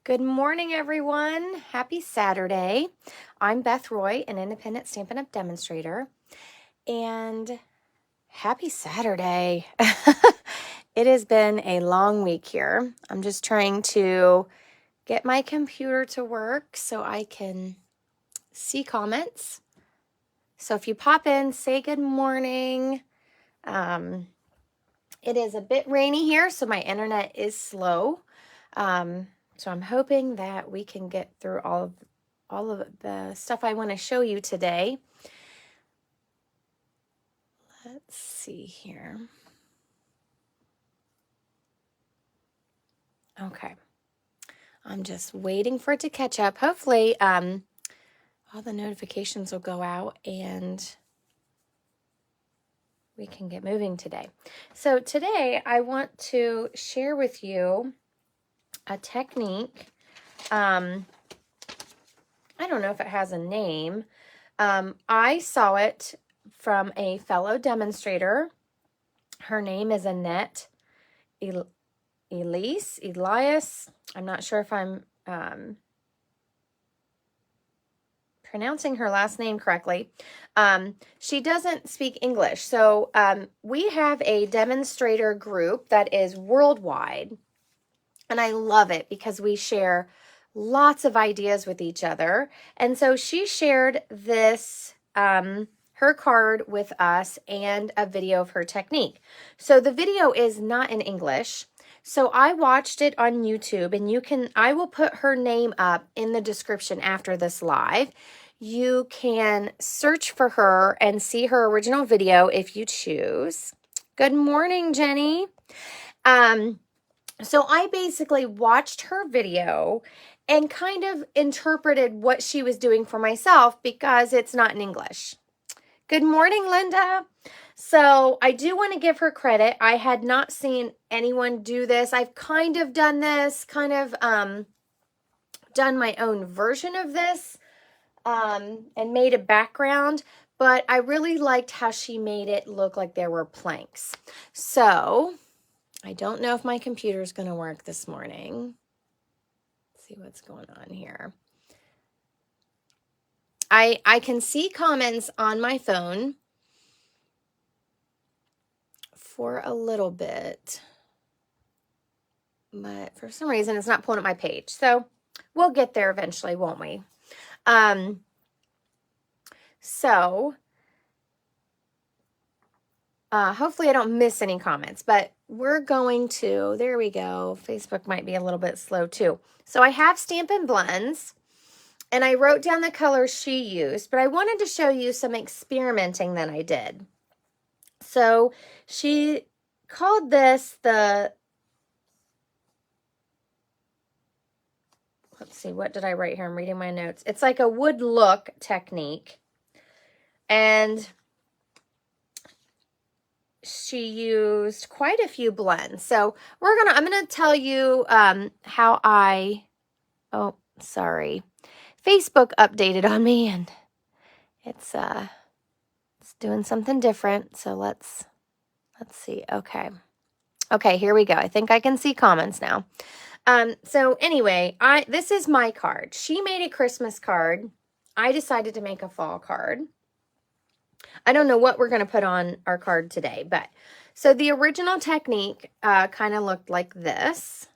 Good morning, everyone. Happy Saturday. I'm Beth Roy, an independent Stampin' Up! Demonstrator, and happy Saturday. It has been a long week here. I'm just trying to get my computer to work so I can see comments. So if you pop in, say good morning. It is a bit rainy here, so my internet is slow. So I'm hoping that we can get through all of the stuff I want to show you today. Let's see here. Okay. I'm just waiting for it to catch up. Hopefully, all the notifications will go out and we can get moving today. So today I want to share with you a technique. I don't know if it has a name. I saw it from a fellow demonstrator. Her name is Annette Elias. I'm not sure if I'm pronouncing her last name correctly. She doesn't speak English. So we have a demonstrator group that is worldwide. And I love it because we share lots of ideas with each other. And so she shared this, her card with us and a video of her technique. So the video is not in English. So I watched it on YouTube, and I will put her name up in the description after this live. You can search for her and see her original video if you choose. Good morning, Jenny. So I basically watched her video and kind of interpreted what she was doing for myself because it's not in English. Good morning, Linda. So I do want to give her credit. I had not seen anyone do this. I've kind of done this, done my own version of this, and made a background, but I really liked how she made it look like there were planks. So I don't know if my computer is going to work this morning. Let's see what's going on here. I can see comments on my phone for a little bit, but for some reason it's not pulling up my page. So we'll get there eventually, won't we? Hopefully I don't miss any comments, but we're going to, there we go. Facebook might be a little bit slow too. So I have Stampin' Blends, and I wrote down the colors she used, but I wanted to show you some experimenting that I did. So she called this let's see, what did I write here? I'm reading my notes. It's like a wood look technique. And she used quite a few blends. So I'm going to tell you how oh, sorry. Facebook updated on me, and it's doing something different. So let's see. Okay, here we go. I think I can see comments now. So anyway, this is my card. She made a Christmas card. I decided to make a fall card. I don't know what we're going to put on our card today, but so the original technique kind of looked like this,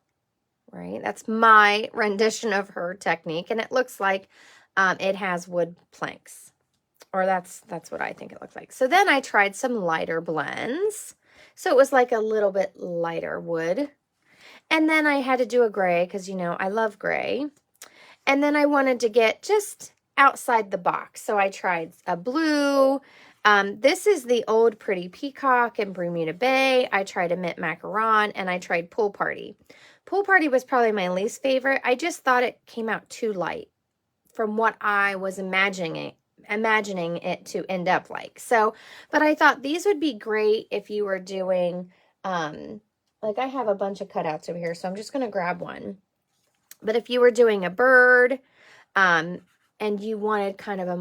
right? That's my rendition of her technique, and it looks like it has wood planks, or that's what I think it looks like. So then I tried some lighter blends, so it was like a little bit lighter wood, and then I had to do a gray because, you know, I love gray, and then I wanted to get just outside the box, so I tried a blue. This is the Old Pretty Peacock in Bermuda Bay. I tried a Mint Macaron, and I tried Pool Party. Pool Party was probably my least favorite. I just thought it came out too light from what I was imagining it to end up like. So, but I thought these would be great if you were doing, like I have a bunch of cutouts over here, so I'm just going to grab one. But if you were doing a bird, and you wanted kind of a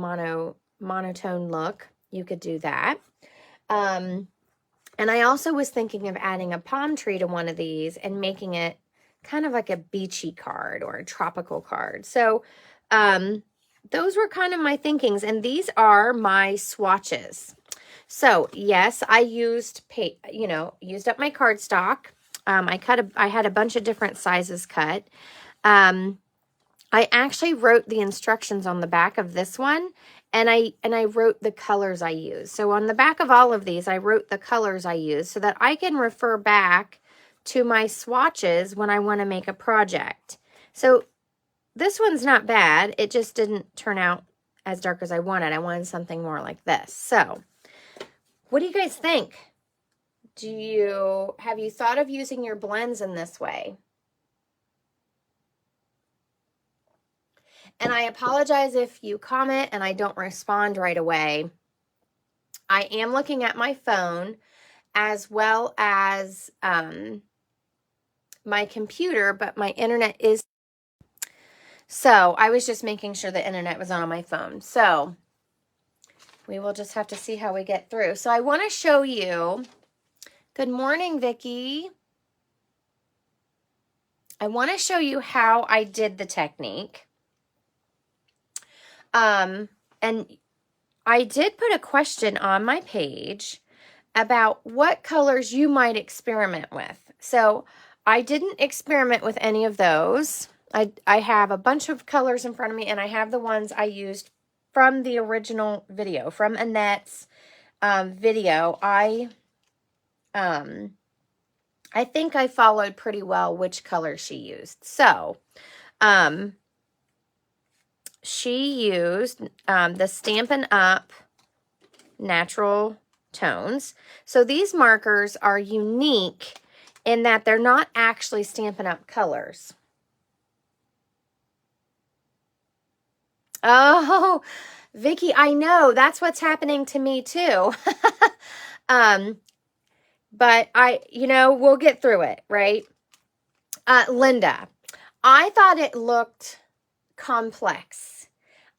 monotone look, you could do that. And I also was thinking of adding a palm tree to one of these and making it kind of like a beachy card or a tropical card. So those were kind of my thinkings, and these are my swatches. So yes, I used up my cardstock. I had a bunch of different sizes cut. I actually wrote the instructions on the back of this one, and I wrote the colors I use. So on the back of all of these, I wrote the colors I use so that I can refer back to my swatches when I want to make a project. So this one's not bad. It just didn't turn out as dark as I wanted. I wanted something more like this. So what do you guys think? Have you thought of using your blends in this way? And I apologize if you comment and I don't respond right away. I am looking at my phone as well as my computer, but my internet is. So I was just making sure the internet was on my phone. So we will just have to see how we get through. So I want to show you. Good morning, Vicki. I want to show you how I did the technique. And I did put a question on my page about what colors you might experiment with. So I didn't experiment with any of those. I have a bunch of colors in front of me, and I have the ones I used from the original video, from Annette's video. I think I followed pretty well which color she used. So, she used the Stampin' Up! Natural Tones. So these markers are unique in that they're not actually Stampin' Up! Colors. Oh, Vicki, I know. That's what's happening to me too. But we'll get through it, right? Linda, I thought it looked complex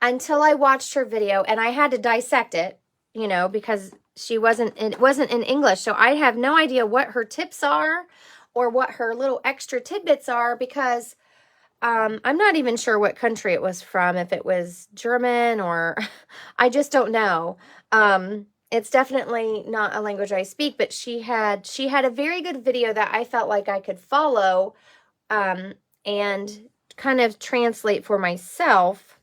until I watched her video, and I had to dissect it, because it wasn't in English. So I have no idea what her tips are or what her little extra tidbits are, because I'm not even sure what country it was from, if it was German or I just don't know. It's definitely not a language I speak, but she had a very good video that I felt like I could follow and kind of translate for myself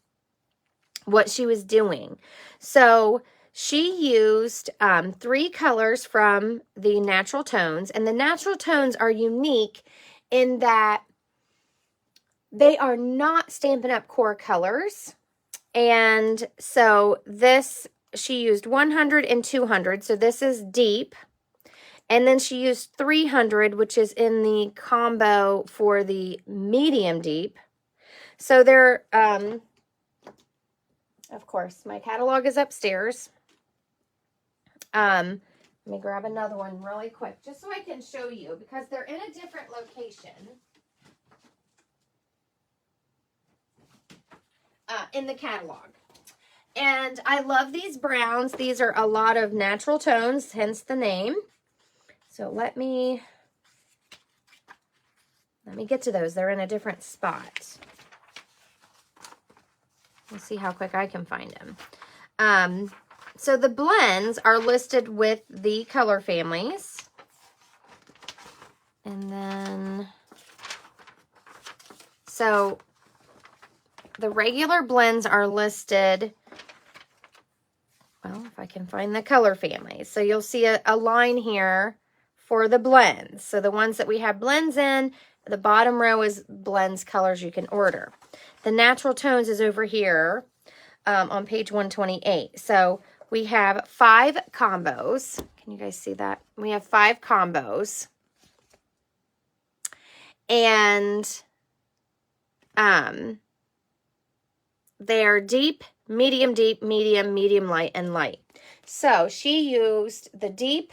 what she was doing. So she used 3 colors from the Natural Tones, and the Natural Tones are unique in that they are not Stampin' Up! Core colors. And so she used 100 and 200. So this is deep. And then she used 300, which is in the combo for the medium deep. So they're, of course, my catalog is upstairs. Let me grab another one really quick, just so I can show you, because they're in a different location. In the catalog. And I love these browns. These are a lot of natural tones, hence the name. So let me get to those. They're in a different spot. Let's see how quick I can find them. So the blends are listed with the color families. And then, so the regular blends are listed, well, if I can find the color families. So you'll see a line here for the blends. So the ones that we have blends in, the bottom row is blends colors you can order. The Natural Tones is over here on page 128. So we have 5 combos. Can you guys see that? We have 5 combos. And they're deep, medium, medium light, and light. So she used the deep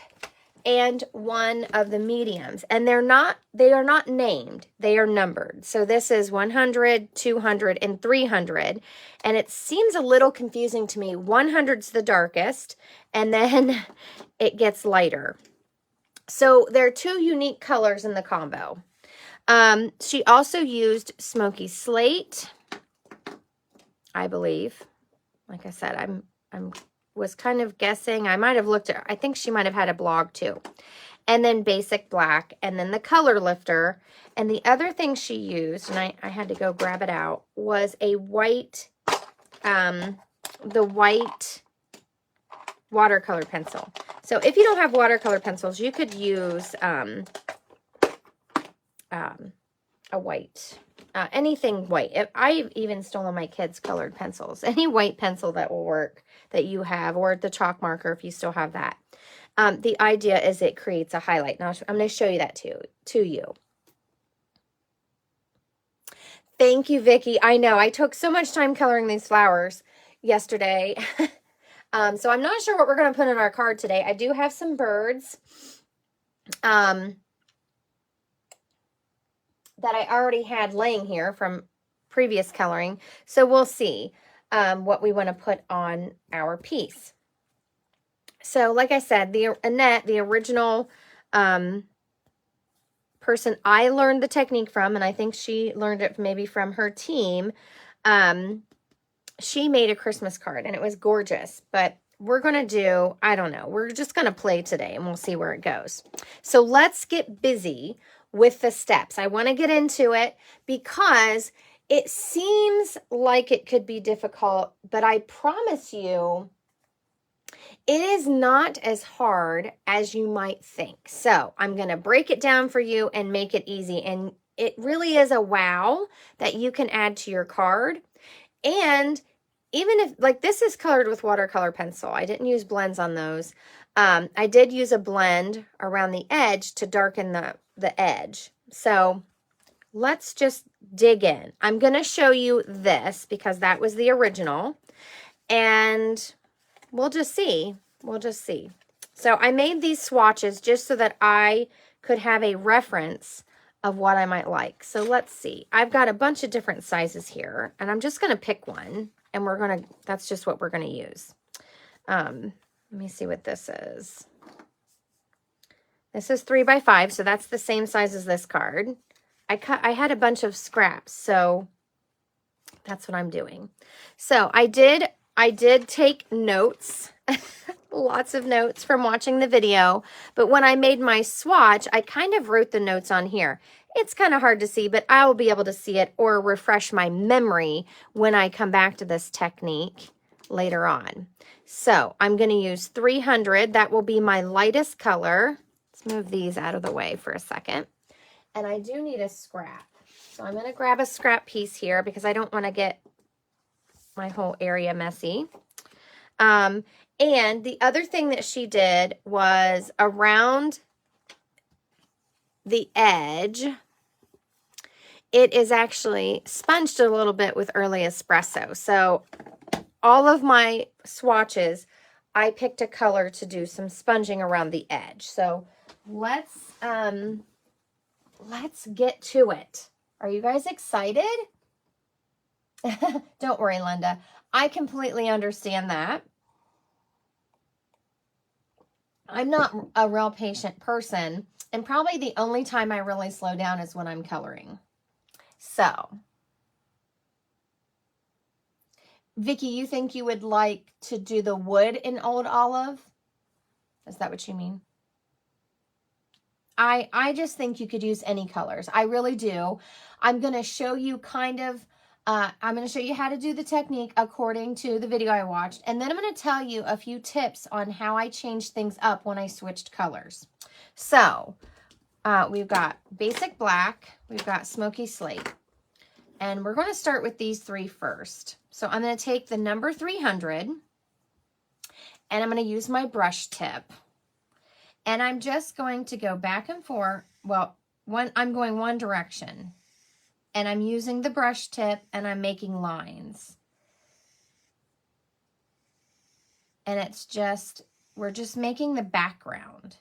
and one of the mediums, and they are not named. They are numbered. So this is 100, 200, and 300, and it seems a little confusing to me. 100's the darkest, and then it gets lighter. So there are 2 unique colors in the combo. She also used Smoky Slate, I believe. Like I said, I'm was kind of guessing. I might have looked at, I think she might have had a blog too. And then Basic Black, and then the Color Lifter. And the other thing she used, and I had to go grab it out, was a white, the white watercolor pencil. So if you don't have watercolor pencils, you could use a white, anything white. I've even stolen my kids' colored pencils. Any white pencil that will work that you have, or the chalk marker if you still have that. The idea is it creates a highlight. Now I'm going to show you that to you. Thank you, Vicki. I know I took so much time coloring these flowers yesterday. So I'm not sure what we're going to put in our card today. I do have some birds that I already had laying here from previous coloring. So we'll see what we want to put on our piece. So like I said, Annette, the original person I learned the technique from, and I think she learned it maybe from her team, she made a Christmas card, and it was gorgeous. But we're going to do, I don't know, we're just going to play today, and we'll see where it goes. So let's get busy with the steps. I want to get into it because it seems like it could be difficult, but I promise you, it is not as hard as you might think. So I'm going to break it down for you and make it easy. And it really is a wow that you can add to your card. And even if, like, this is colored with watercolor pencil. I didn't use blends on those. I did use a blend around the edge to darken the edge. So let's just dig in. I'm going to show you this because that was the original. And we'll just see. We'll just see. So I made these swatches just so that I could have a reference of what I might like. So let's see. I've got a bunch of different sizes here, and I'm just going to pick one, and that's just what we're going to use. Let me see what this is. This is 3x5, so that's the same size as this card. I had a bunch of scraps, so that's what I'm doing. So I did take notes, lots of notes from watching the video, but when I made my swatch, I kind of wrote the notes on here. It's kind of hard to see, but I will be able to see it or refresh my memory when I come back to this technique later on. So I'm going to use 300. That will be my lightest color. Let's move these out of the way for a second. And I do need a scrap. So I'm going to grab a scrap piece here because I don't want to get my whole area messy. And the other thing that she did was around the edge, it is actually sponged a little bit with early espresso. So all of my swatches, I picked a color to do some sponging around the edge. So let's get to it. Are you guys excited? Don't worry, Linda. I completely understand that. I'm not a real patient person, and probably the only time I really slow down is when I'm coloring. So, Vicki, you think you would like to do the wood in Old Olive? Is that what you mean? I just think you could use any colors. I really do. I'm going to show you I'm going to show you how to do the technique according to the video I watched. And then I'm going to tell you a few tips on how I changed things up when I switched colors. So we've got Basic Black, we've got Smoky Slate. And we're going to start with these three first. So I'm going to take the number 300 and I'm going to use my brush tip. And I'm just going to go back and forth. Well, I'm going one direction. And I'm using the brush tip and I'm making lines. And we're just making the background.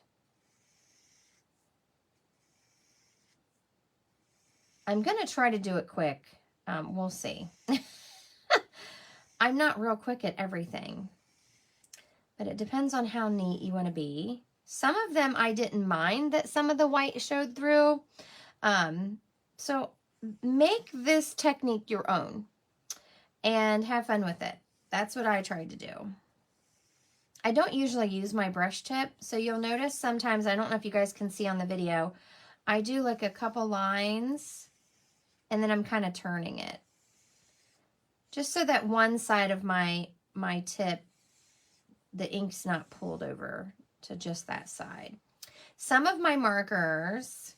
I'm going to try to do it quick. We'll see. I'm not real quick at everything. But it depends on how neat you want to be. Some of them I didn't mind that some of the white showed through. So make this technique your own and have fun with it. That's what I tried to do. I don't usually use my brush tip, so you'll notice sometimes, I don't know if you guys can see on the video, I do like a couple lines and then I'm kind of turning it. Just so that one side of my tip, the ink's not pulled over to just that side. Some of my markers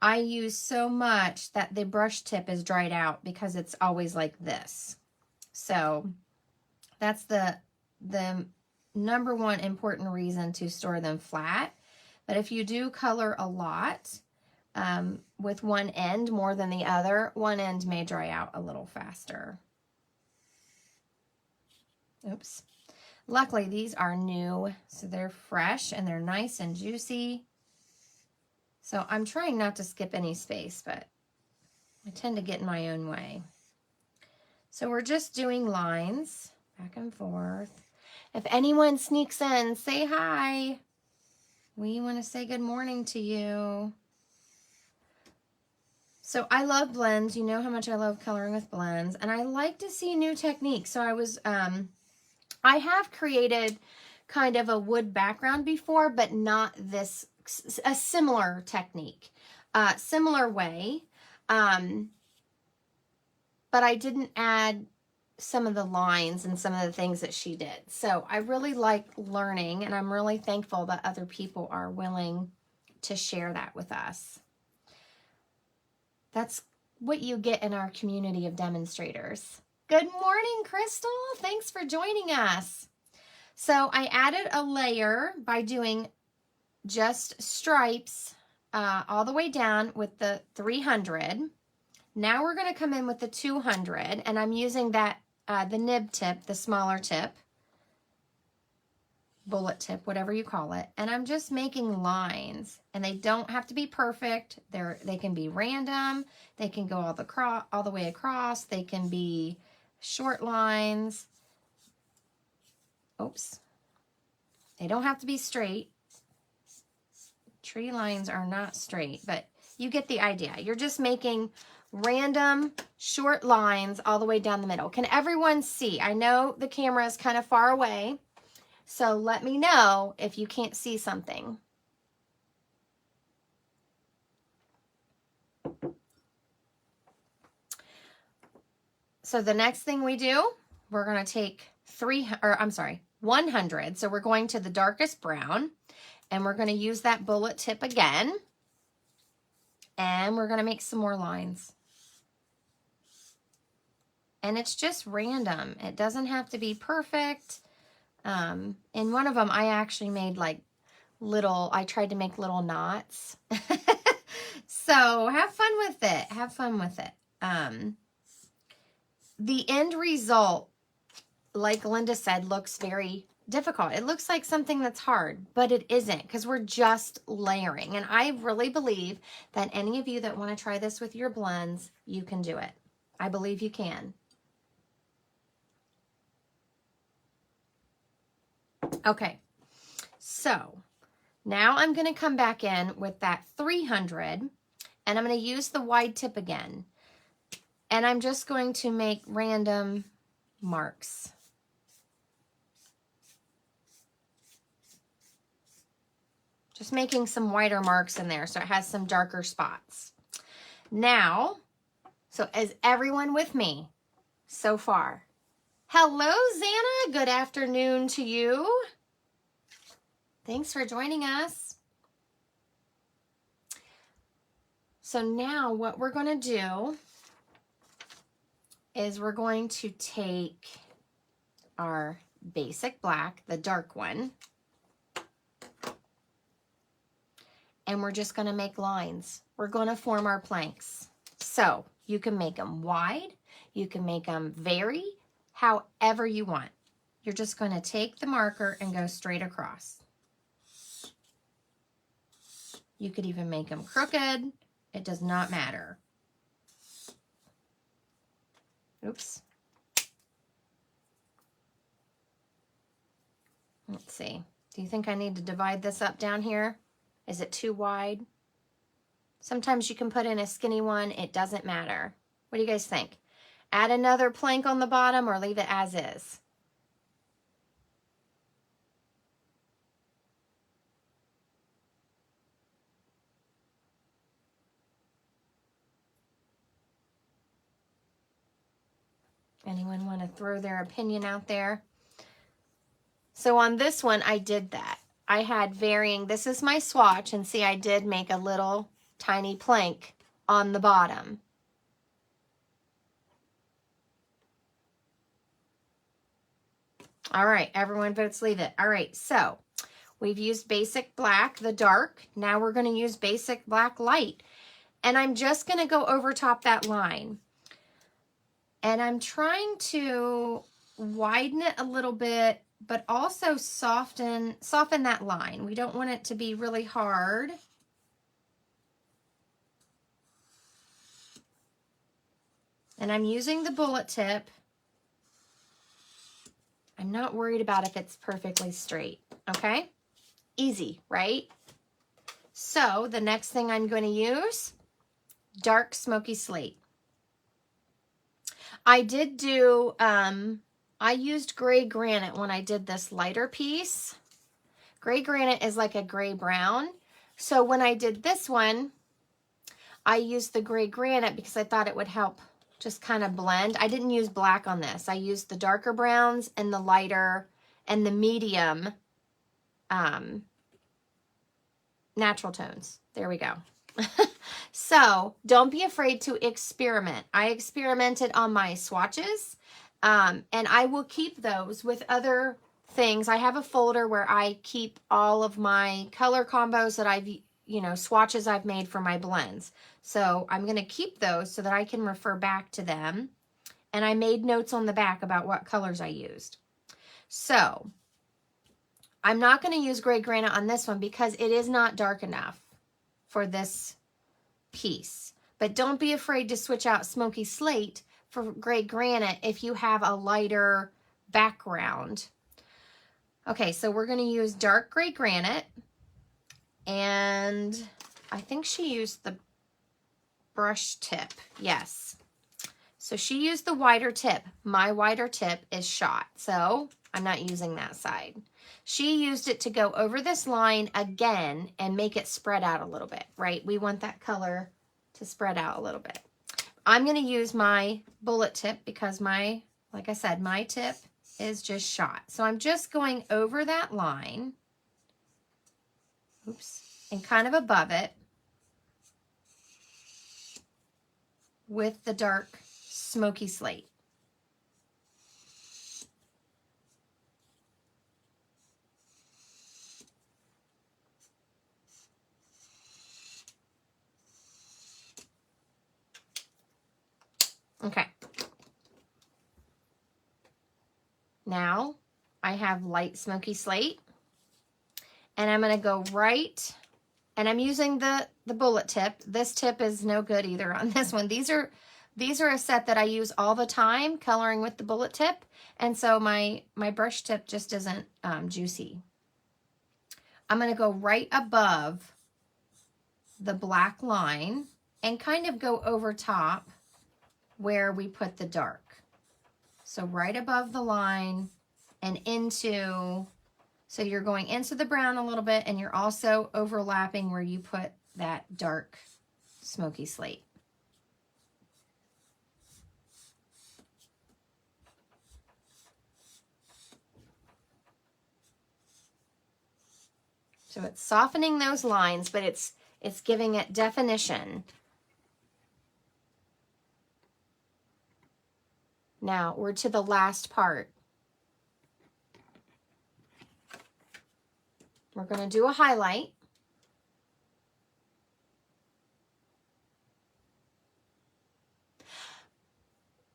I use so much that the brush tip is dried out because it's always like this. So that's the number one important reason to store them flat. But if you do color a lot with one end more than the other, one end may dry out a little faster. Oops. Luckily, these are new, so they're fresh and they're nice and juicy. So I'm trying not to skip any space, but I tend to get in my own way. So we're just doing lines back and forth. If anyone sneaks in, say hi. We want to say good morning to you. So I love blends. You know how much I love coloring with blends, and I like to see new techniques. So I have created kind of a wood background before, but not this, a similar technique, similar way. But I didn't add some of the lines and some of the things that she did. So I really like learning, and I'm really thankful that other people are willing to share that with us. That's what you get in our community of demonstrators. Good morning, Crystal. Thanks for joining us. So I added a layer by doing just stripes all the way down with the 300. Now we're going to come in with the 200, and I'm using that the nib tip, the smaller tip, bullet tip, whatever you call it, and I'm just making lines, and they don't have to be perfect. They can be random. They can go all the way across. They can be short lines. Oops. They don't have to be straight. Tree lines are not straight, but you get the idea. You're just making random short lines all the way down the middle. Can everyone see? I know the camera is kind of far away, so let me know if you can't see something. So the next thing we do, we're going to take 100. So we're going to the darkest brown, and we're going to use that bullet tip again, and we're going to make some more lines. And it's just random. It doesn't have to be perfect. In one of them, I actually made like I tried to make little knots. So have fun with it. Have fun with it. The end result, like Linda said, looks very difficult. It looks like something that's hard, but it isn't, because we're just layering. And I really believe that any of you that want to try this with your blends, you can do it. I believe you can. Okay, so now I'm going to come back in with that 300, and I'm going to use the wide tip again. And I'm just going to make random marks. Just making some wider marks in there so it has some darker spots. Now, so is everyone with me so far? Hello, Xana. Good afternoon to you. Thanks for joining us. So now what we're going to do is we're going to take our basic black, the dark one, and we're just going to make lines. We're going to form our planks. So you can make them wide, you can make them very, however you want. You're just going to take the marker and go straight across. You could even make them crooked. It does not matter. Oops. Let's see. Do you think I need to divide this up down here? Is it too wide? Sometimes you can put in a skinny one. It doesn't matter. What do you guys think? Add another plank on the bottom or leave it as is? Anyone want to throw their opinion out there? So on this one, I did that. I had varying, this is my swatch, and see, I did make a little tiny plank on the bottom. All right, everyone votes leave it. All right, so we've used basic black, the dark. Now we're going to use basic black light. And I'm just going to go over top that line. And I'm trying to widen it a little bit, but also soften that line. We don't want it to be really hard. And I'm using the bullet tip. I'm not worried about if it's perfectly straight, okay? Easy, right? So the next thing I'm going to use, dark smoky slate. I did do, I used gray granite when I did this lighter piece. Gray granite is like a gray brown. So when I did this one, I used the gray granite because I thought it would help just kind of blend. I didn't use black on this. I used the darker browns and the lighter and the medium natural tones. There we go. So don't be afraid to experiment. I experimented on my swatches, and I will keep those with other things. I have a folder where I keep all of my color combos that I've, swatches I've made for my blends. So I'm going to keep those so that I can refer back to them. And I made notes on the back about what colors I used. So I'm not going to use gray granite on this one because it is not dark enough for this piece. But don't be afraid to switch out smoky slate for gray granite if you have a lighter background. Okay, so we're going to use dark gray granite. And I think she used the brush tip. Yes. So she used the wider tip. My wider tip is shot, so I'm not using that side. She used it to go over this line again and make it spread out a little bit, right? We want that color to spread out a little bit. I'm going to use my bullet tip because like I said, my tip is just shot. So I'm just going over that line, oops, and kind of above it with the dark smoky slate. Okay. Now I have light smoky slate, and I'm going to go right, and I'm using the bullet tip. This tip is no good either on this one. These are a set that I use all the time, coloring with the bullet tip, and so my brush tip just isn't juicy. I'm going to go right above the black line and kind of go over top where we put the dark. So right above the line and into, so you're going into the brown a little bit and you're also overlapping where you put that dark smoky slate. So it's softening those lines, but it's giving it definition. Now we're to the last part. We're going to do a highlight.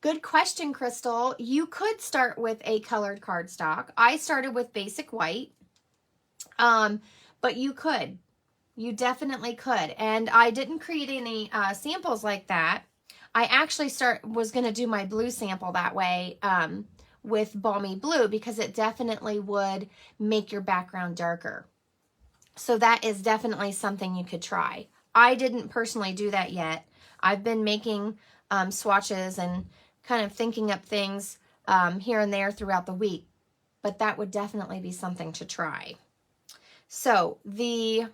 Good question, Crystal. You could start with a colored cardstock. I started with basic white, but you could. You definitely could. And I didn't create any samples like that. I actually was going to do my blue sample that way with Balmy Blue because it definitely would make your background darker. So that is definitely something you could try. I didn't personally do that yet. I've been making swatches and kind of thinking up things here and there throughout the week, but that would definitely be something to try. So the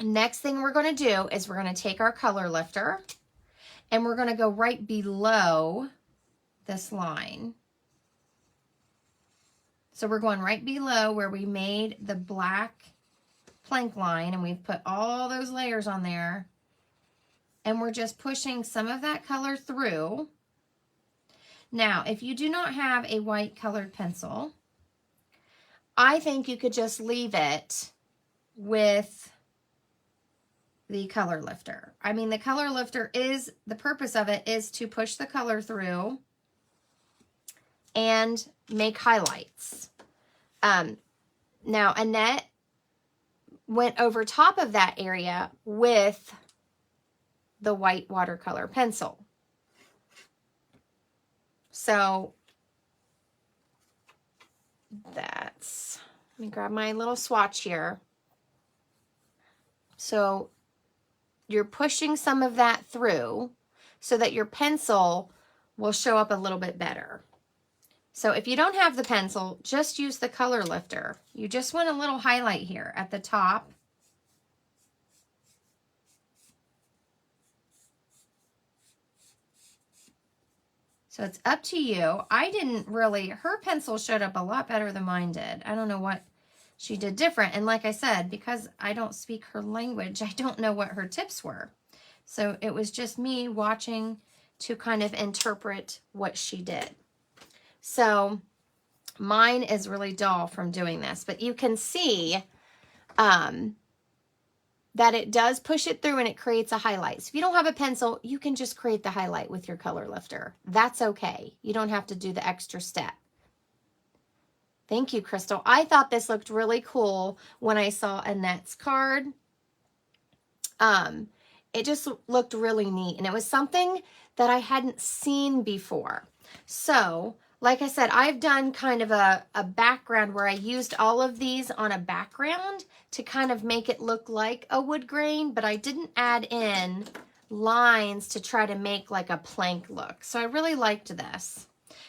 next thing we're going to do is we're going to take our color lifter and we're going to go right below this line. So we're going right below where we made the black plank line, and we've put all those layers on there, and we're just pushing some of that color through. Now, if you do not have a white colored pencil, I think you could just leave it with the color lifter. I mean, the color lifter is, the purpose of it is to push the color through and make highlights. Now, Annette went over top of that area with the white watercolor pencil. So that's, let me grab my little swatch here. So you're pushing some of that through so that your pencil will show up a little bit better. So if you don't have the pencil, just use the color lifter. You just want a little highlight here at the top. So it's up to you. I didn't really, her pencil showed up a lot better than mine did. I don't know what she did different. And like I said, because I don't speak her language, I don't know what her tips were. So it was just me watching to kind of interpret what she did. So mine is really dull from doing this, but you can see that it does push it through and it creates a highlight. So if you don't have a pencil, you can just create the highlight with your color lifter. That's okay. You don't have to do the extra step. Thank you, Crystal. I thought this looked really cool when I saw Annette's card. It just looked really neat, and it was something that I hadn't seen before. So, like I said, I've done kind of a background where I used all of these on a background to kind of make it look like a wood grain, but I didn't add in lines to try to make like a plank look. So I really liked this.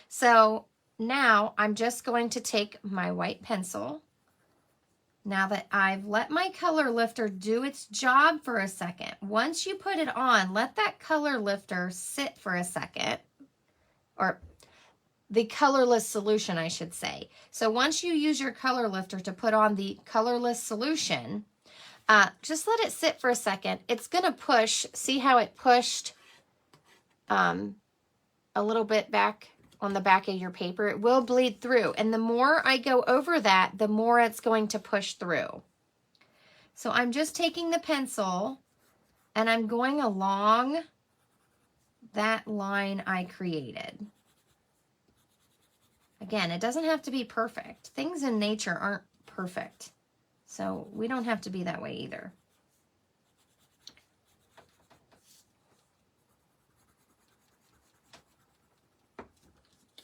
So now I'm just going to take my white pencil. Now that I've let my color lifter do its job for a second, once you put it on, let that color lifter sit for a second, or the colorless solution, I should say. So once you use your color lifter to put on the colorless solution, just let it sit for a second. It's going to push. See how it pushed a little bit back on the back of your paper? It will bleed through. And the more I go over that, the more it's going to push through. So I'm just taking the pencil and I'm going along that line I created. Again, it doesn't have to be perfect. Things in nature aren't perfect. So we don't have to be that way either.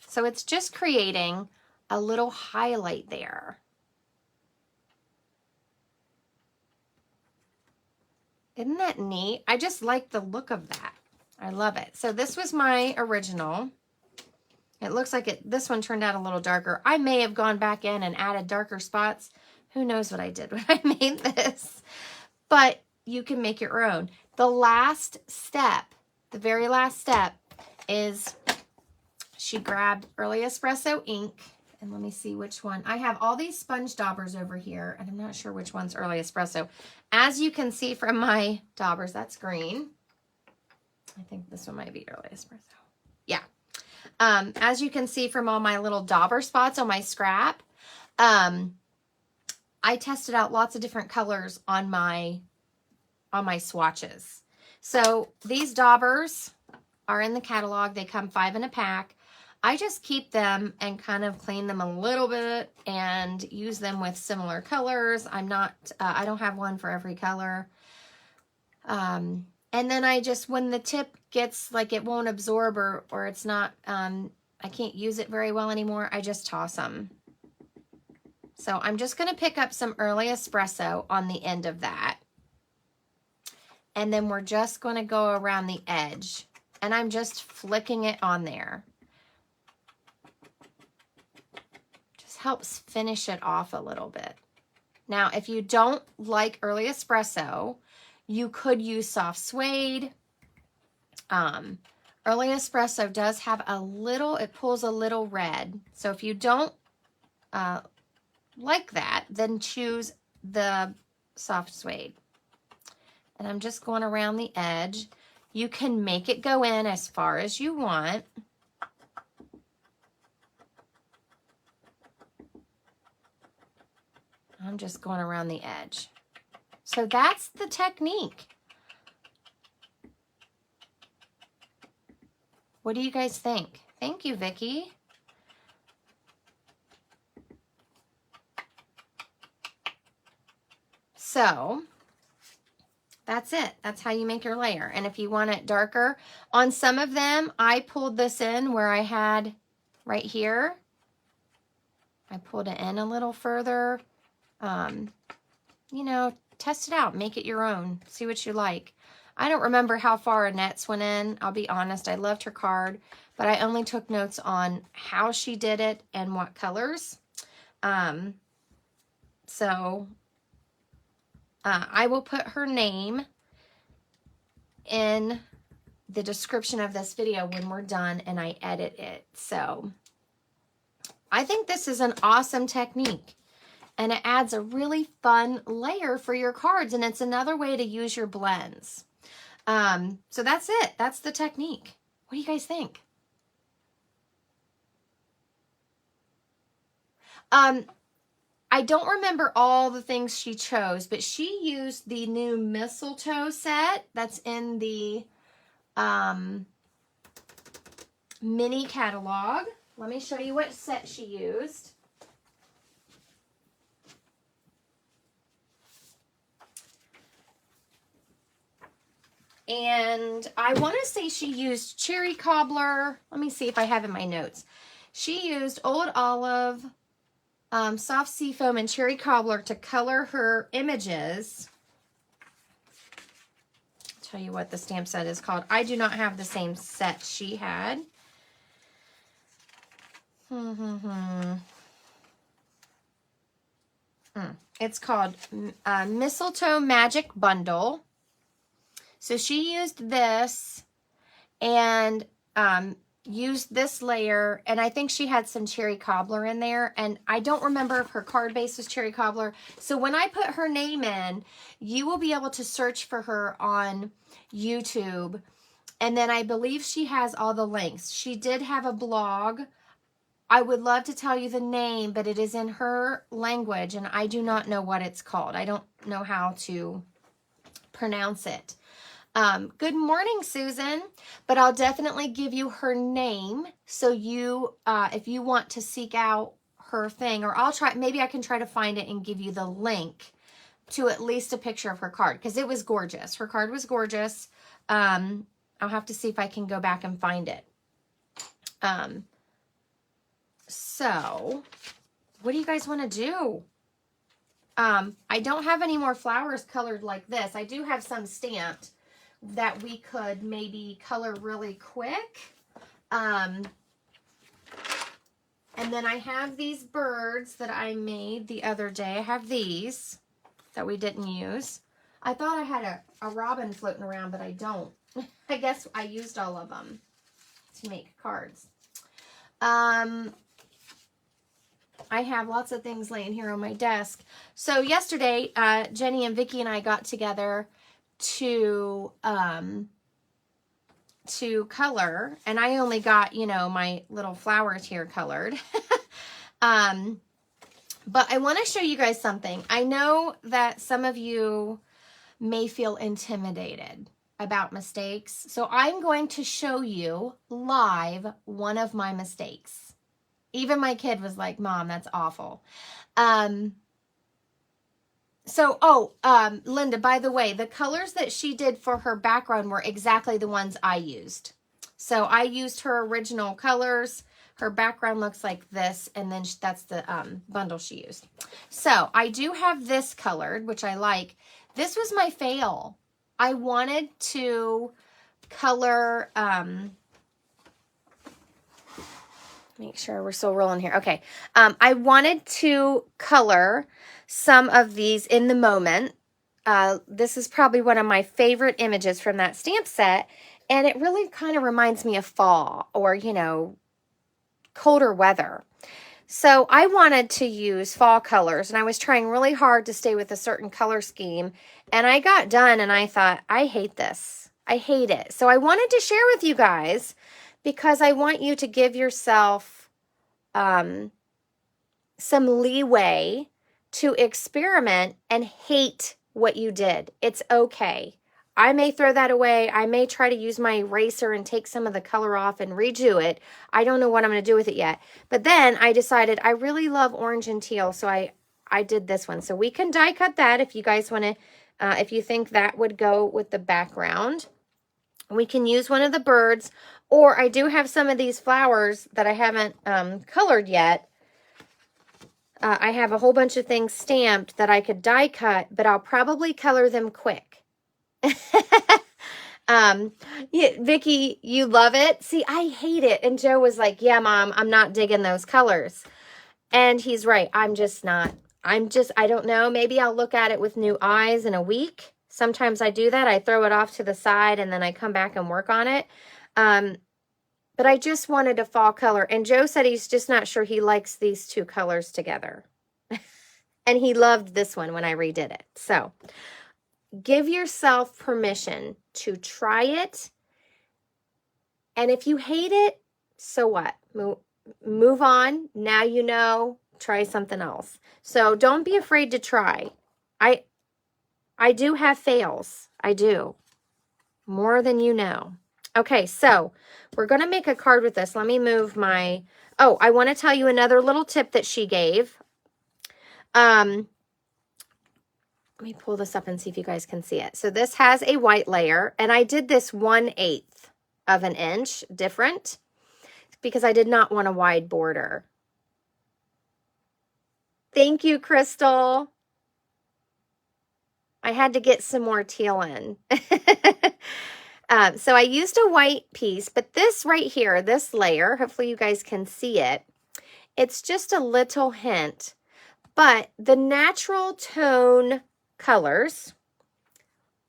So it's just creating a little highlight there. Isn't that neat? I just like the look of that. I love it. So this was my original. It looks like this one turned out a little darker. I may have gone back in and added darker spots. Who knows what I did when I made this? But you can make your own. The last step, the very last step, is she grabbed Early Espresso ink. And let me see which one. I have all these sponge daubers over here, and I'm not sure which one's Early Espresso. As you can see from my daubers, that's green. I think this one might be Early Espresso. Yeah. As you can see from all my little dauber spots on my scrap, I tested out lots of different colors on my swatches. So these daubers are in the catalog. They come 5 in a pack. I just keep them and kind of clean them a little bit and use them with similar colors. I don't have one for every color. And then I just, when the tip gets like it won't absorb or it's not, I can't use it very well anymore, I just toss them. So I'm just going to pick up some Early Espresso on the end of that. and then we're just going to go around the edge, and I'm just flicking it on there. Just helps finish it off a little bit. Now, if you don't like early espresso, you could use soft suede. Early espresso does have a little, it pulls a little red. So if you don't like that, then choose the soft suede. And I'm just going around the edge. You can make it go in as far as you want. I'm just going around the edge. So that's the technique. What do you guys think? Thank you, Vicki. So that's it. That's how you make your layer. And if you want it darker, on some of them, I pulled this in where I had right here. I pulled it in a little further. You know, test it out. Make it your own. See what you like. I don't remember how far Annette's went in. I'll be honest. I loved her card, but I only took notes on how she did it and what colors. I will put her name in the description of this video when we're done and I edit it. So I think this is an awesome technique, and it adds a really fun layer for your cards, and it's another way to use your blends. So that's it. That's the technique. What do you guys think? I don't remember all the things she chose, but she used the new mistletoe set that's in the mini catalog. Let me show you what set she used. And I want to say she used cherry cobbler. Let me see if I have in my notes. She used Old Olive, soft seafoam, and cherry cobbler to color her images. I'll tell you what the stamp set is called. I do not have the same set she had. It's called Mistletoe Magic Bundle. So she used this and used this layer, and I think she had some cherry cobbler in there, and I don't remember if her card base was cherry cobbler. So when I put her name in, you will be able to search for her on YouTube, and then I believe she has all the links. She did have a blog. I would love to tell you the name, but it is in her language, and I do not know what it's called. I don't know how to pronounce it. Good morning, Susan, but I'll definitely give you her name. So you, if you want to seek out her thing, or I'll try, maybe I can try to find it and give you the link to at least a picture of her card, because it was gorgeous. Her card was gorgeous. I'll have to see if I can go back and find it. So what do you guys want to do? I don't have any more flowers colored like this. I do have some stamped that we could maybe color really quick. And then I have these birds that I made the other day. I have these that we didn't use. I thought I had a robin floating around, but I don't. I guess I used all of them to make cards. I have lots of things laying here on my desk. So yesterday, Jenny and Vicki and I got together to color, and I only got, you know, my little flowers here colored. But I want to show you guys something. I know that some of you may feel intimidated about mistakes, so I'm going to show you live one of my mistakes. Even my kid was like, Mom, that's awful. Linda, by the way, the colors that she did for her background were exactly the ones I used. So I used her original colors. Her background looks like this, and then that's the bundle she used. So I do have this colored, which I like. This was my fail. I wanted to color, make sure we're still rolling here. Okay. I wanted to color some of these in the moment. This is probably one of my favorite images from that stamp set. And it really kind of reminds me of fall or, you know, colder weather. So I wanted to use fall colors, and I was trying really hard to stay with a certain color scheme. And I got done and I thought, I hate this. I hate it. So I wanted to share with you guys because I want you to give yourself some leeway to experiment and hate what you did. It's okay. I may throw that away. I may try to use my eraser and take some of the color off and redo it. I don't know what I'm going to do with it yet. But then I decided I really love orange and teal, so I did this one. So we can die cut that if you guys want to, if you think that would go with the background. We can use one of the birds, or I do have some of these flowers that I haven't colored yet. I have a whole bunch of things stamped that I could die cut, but I'll probably color them quick. Yeah, Vicky, you love it? See, I hate it. And Joe was like, yeah, Mom, I'm not digging those colors. And he's right. I'm just not. I don't know. Maybe I'll look at it with new eyes in a week. Sometimes I do that. I throw it off to the side and then I come back and work on it. But I just wanted a fall color. And Joe said he's just not sure he likes these two colors together. And he loved this one when I redid it. So give yourself permission to try it. And if you hate it, so what? Move on. Now you know. Try something else. So don't be afraid to try. I do have fails. I do. More than you know. Okay, so we're going to make a card with this. Let me move my... Oh, I want to tell you another little tip that she gave. Let me pull this up and see if you guys can see it. So this has a white layer, and I did this 1/8 of an inch different because I did not want a wide border. Thank you, Crystal. I had to get some more teal in. So I used a white piece, but this right here, this layer, hopefully you guys can see it. It's just a little hint, but the natural tone colors,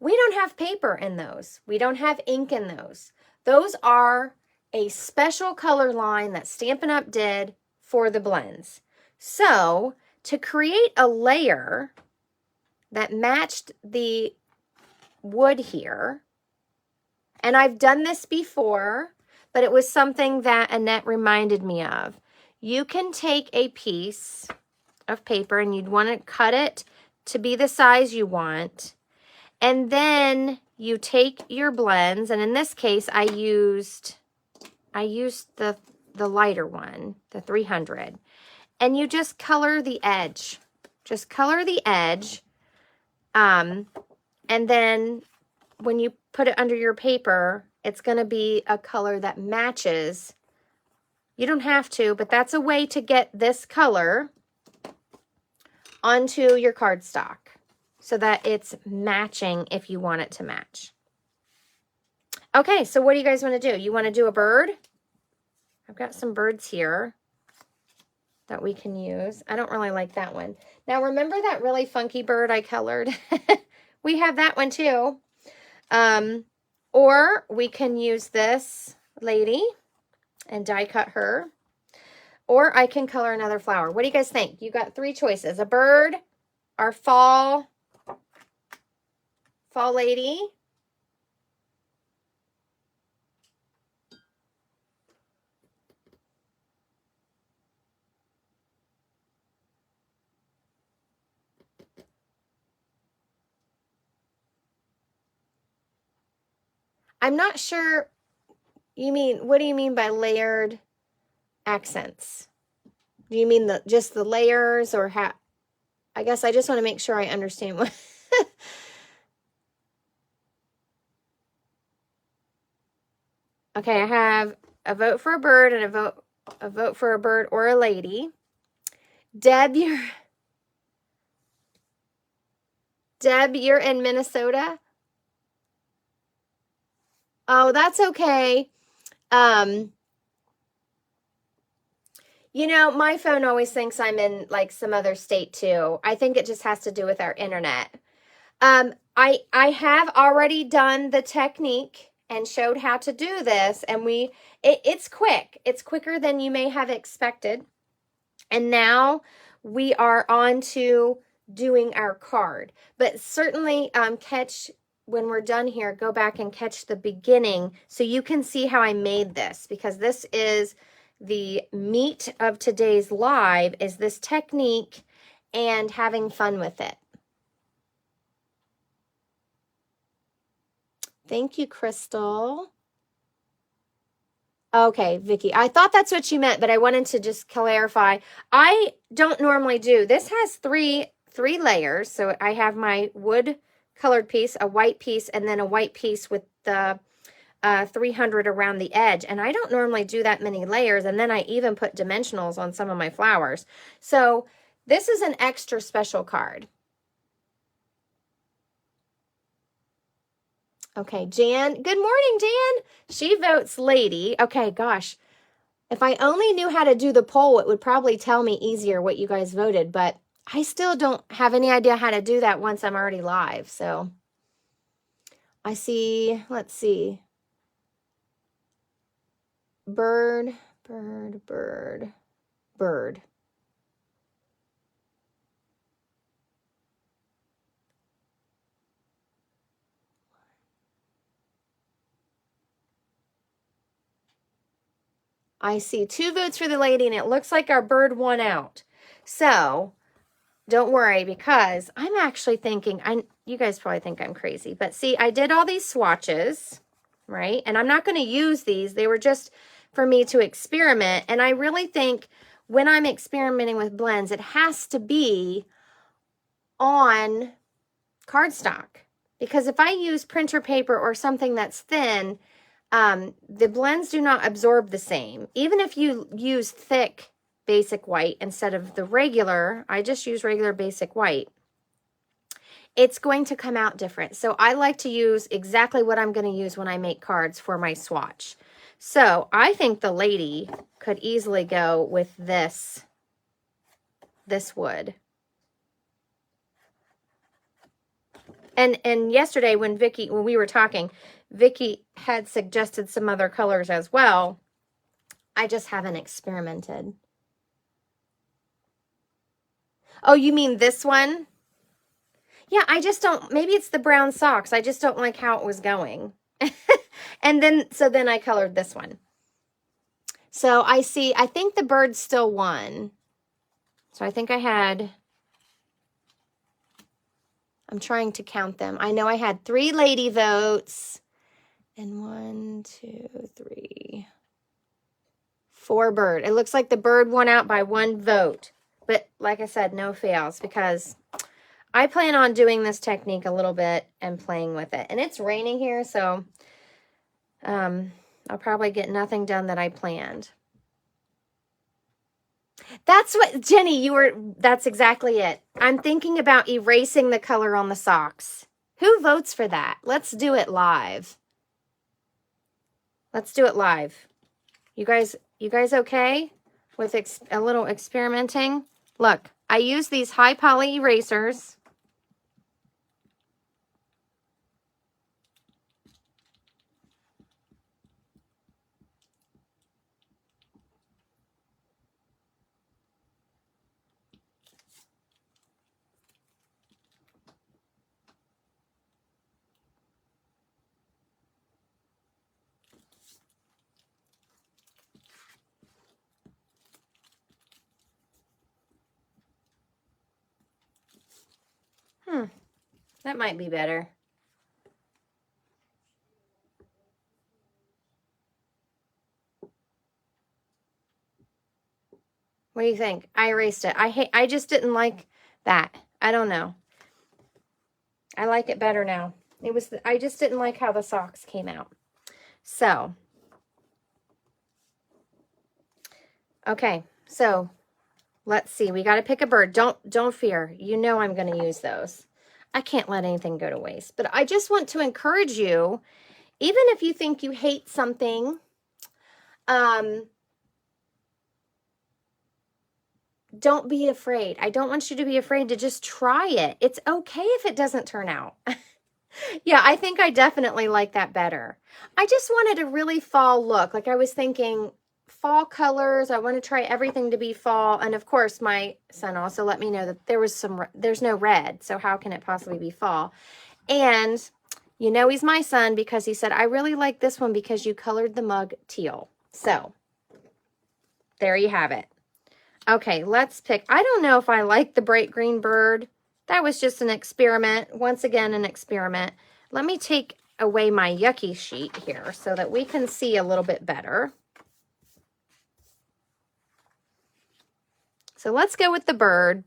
we don't have paper in those. We don't have ink in those. Those are a special color line that Stampin' Up! Did for the blends. So to create a layer that matched the wood here, and I've done this before, but it was something that Annette reminded me of. You can take a piece of paper and you'd want to cut it to be the size you want. And then you take your blends, and in this case, I used the lighter one, the 300. And you just color the edge. Just color the edge. And then when you put it under your paper, it's going to be a color that matches. You don't have to, but that's a way to get this color onto your cardstock so that it's matching if you want it to match. Okay, so what do you guys want to do? You want to do a bird? I've got some birds here that we can use. I don't really like that one. Now, remember that really funky bird I colored? We have that one too. Or we can use this lady and die cut her. Or I can color another flower. What do you guys think? You got 3 choices. A bird, our fall lady. I'm not sure, what do you mean by layered accents? Do you mean just the layers, or how? I guess I just want to make sure I understand what. Okay, I have a vote for a bird and a vote for a bird or a lady. Deb, you're in Minnesota? Oh, that's okay. You know, my phone always thinks I'm in like some other state too. I think it just has to do with our internet. I have already done the technique and showed how to do this, and it's quick. It's quicker than you may have expected. And now we are on to doing our card. But certainly catch, when we're done here, go back and catch the beginning so you can see how I made this, because this is the meat of today's live, is this technique and having fun with it. Thank you, Crystal. Okay, Vicky, I thought that's what you meant, but I wanted to just clarify. I don't normally do, this has three layers. So I have my wood colored piece, a white piece, and then a white piece with the 300 around the edge. And I don't normally do that many layers. And then I even put dimensionals on some of my flowers. So this is an extra special card. Okay, Jan. Good morning, Jan. She votes lady. Okay, gosh. If I only knew how to do the poll, it would probably tell me easier what you guys voted, but I still don't have any idea how to do that once I'm already live. So I see, let's see. Bird, bird, bird, bird. I see 2 votes for the lady, and it looks like our bird won out. So don't worry, because I'm actually thinking, you guys probably think I'm crazy, but see, I did all these swatches, right? And I'm not going to use these. They were just for me to experiment. And I really think when I'm experimenting with blends, it has to be on cardstock. Because if I use printer paper or something that's thin, the blends do not absorb the same. Even if you use thick basic white instead of the regular, I just use regular basic white, it's going to come out different. So I like to use exactly what I'm going to use when I make cards for my swatch. So I think the lady could easily go with this wood. And yesterday when we were talking, Vicky had suggested some other colors as well. I just haven't experimented. Oh, you mean this one? Yeah, I just don't, maybe it's the brown socks. I just don't like how it was going. And then I colored this one. So I think the bird still won. So I think I'm trying to count them. I know I had 3 lady votes. And 1, 2, 3, 4 bird. It looks like the bird won out by 1 vote. But like I said, no fails, because I plan on doing this technique a little bit and playing with it. And it's raining here, so I'll probably get nothing done that I planned. That's what, Jenny, that's exactly it. I'm thinking about erasing the color on the socks. Who votes for that? Let's do it live. Let's do it live. You guys okay with a little experimenting? Look, I use these high poly erasers. That might be better. What do you think? I erased it. I just didn't like that. I don't know. I like it better now. I just didn't like how the socks came out. So, okay. So, let's see. We got to pick a bird. Don't fear. You know I'm going to use those. I can't let anything go to waste. But I just want to encourage you, Even if you think you hate something, don't be afraid. I don't want you to be afraid to just try it. It's okay if it doesn't turn out. Yeah, I think I definitely like that better. I just wanted a really fall look. Like I was thinking fall colors. I want to try everything to be fall. And of course, my son also let me know that there's no red. So how can it possibly be fall? And you know he's my son because he said, I really like this one because you colored the mug teal. So there you have it. Okay, let's pick. I don't know if I like the bright green bird. That was just an experiment. Once again, an experiment. Let me take away my yucky sheet here so that we can see a little bit better. So let's go with the bird.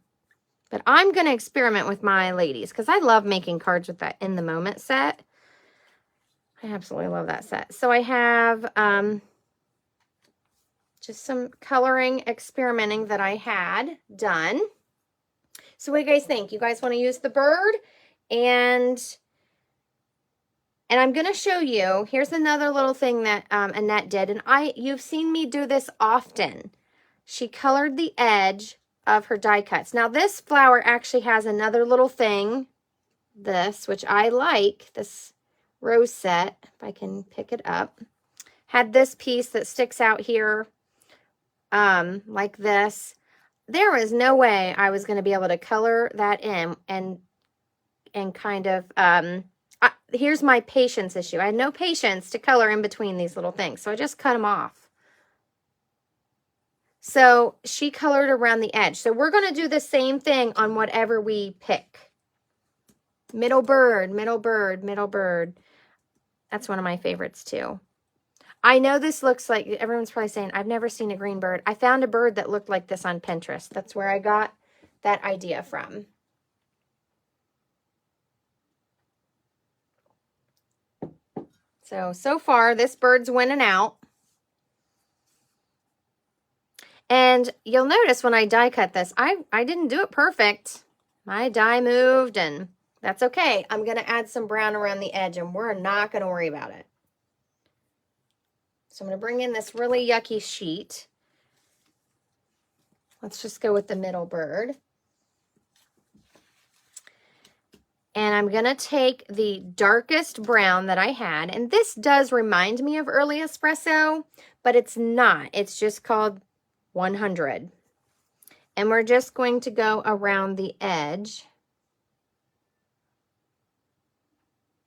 But I'm going to experiment with my ladies because I love making cards with that In the Moment set. I absolutely love that set. So I have just some coloring experimenting that I had done. So what do you guys think? You guys want to use the bird? And I'm going to show you, here's another little thing that Annette did. And you've seen me do this often. She colored the edge of her die cuts. Now this flower actually has another little thing, which I like, this rose set, if I can pick it up. Had this piece that sticks out here like this. There was no way I was going to be able to color that in and kind of, here's my patience issue. I had no patience to color in between these little things, so I just cut them off. So she colored around the edge. So we're going to do the same thing on whatever we pick. Middle bird, middle bird, middle bird. That's one of my favorites too. I know this looks like, everyone's probably saying, I've never seen a green bird. I found a bird that looked like this on Pinterest. That's where I got that idea from. So far, this bird's winning out. And you'll notice when I die cut this, I didn't do it perfect. My die moved, and that's okay. I'm going to add some brown around the edge, and we're not going to worry about it. So I'm going to bring in this really yucky sheet. Let's just go with the middle bird. And I'm going to take the darkest brown that I had. And this does remind me of early espresso, but it's not. It's just called 100. And we're just going to go around the edge.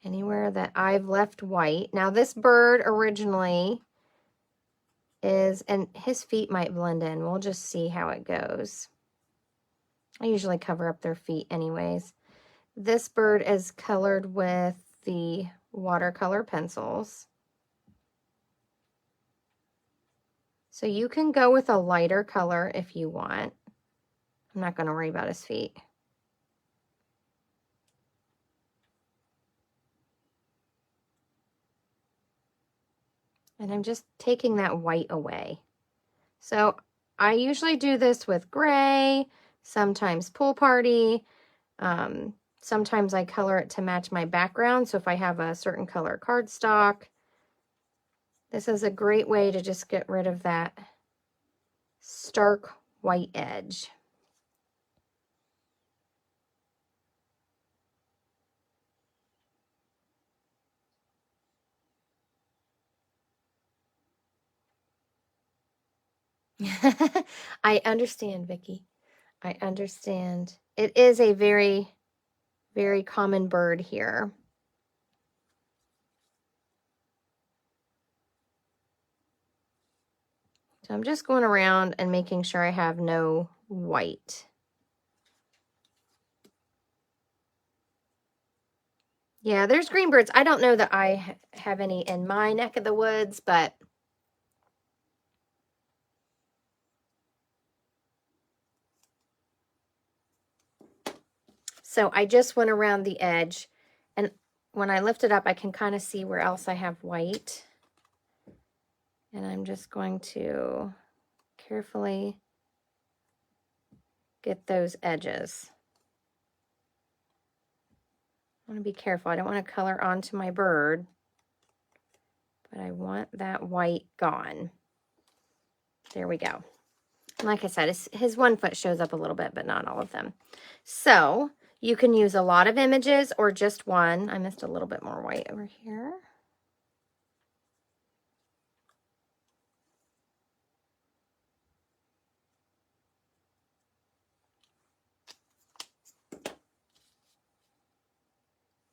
Anywhere that I've left white. Now this bird originally is, and his feet might blend in. We'll just see how it goes. I usually cover up their feet anyways. This bird is colored with the watercolor pencils. So you can go with a lighter color if you want. I'm not going to worry about his feet. And I'm just taking that white away. So I usually do this with gray, sometimes pool party. Sometimes I color it to match my background. So if I have a certain color cardstock, this is a great way to just get rid of that stark white edge. I understand, Vicki. I understand. It is a very, very common bird here. So I'm just going around and making sure I have no white. Yeah, there's green birds. I don't know that I have any in my neck of the woods, but so I just went around the edge, and when I lift it up, I can kind of see where else I have white. And I'm just going to carefully get those edges. I want to be careful. I don't want to color onto my bird. but I want that white gone. There we go. Like I said, his one foot shows up a little bit, but not all of them. So you can use a lot of images or just one. I missed a little bit more white over here.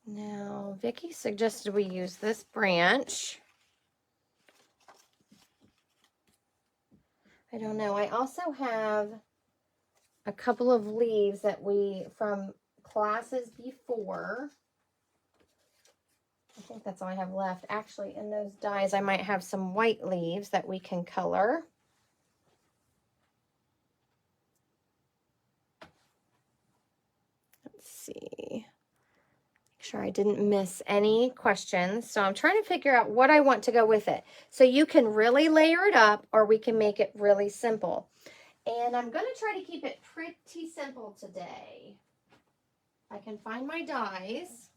Now, Vicki suggested we use this branch. I don't know. I also have a couple of leaves that from classes before. I think that's all I have left. Actually, in those dies, I might have some white leaves that we can color. Let's see. Make sure I didn't miss any questions. So I'm trying to figure out what I want to go with it. So you can really layer it up, or we can make it really simple. And I'm going to try to keep it pretty simple today. I can find my dies.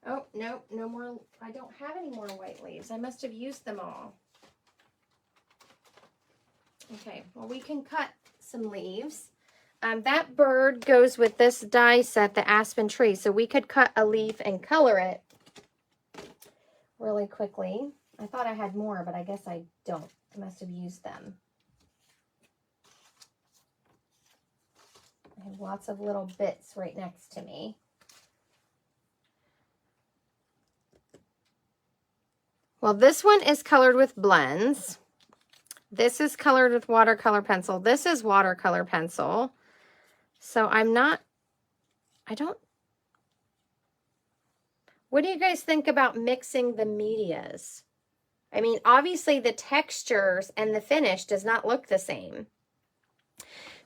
Oh, no, no more. I don't have any more white leaves. I must have used them all. Okay, well, we can cut some leaves. That bird goes with this die set, the aspen tree. So we could cut a leaf and color it really quickly. I thought I had more, but I guess I don't. I must have used them. I have lots of little bits right next to me. Well, this one is colored with blends. This is colored with watercolor pencil. This is watercolor pencil. So what do you guys think about mixing the medias? I mean, obviously the textures and the finish does not look the same.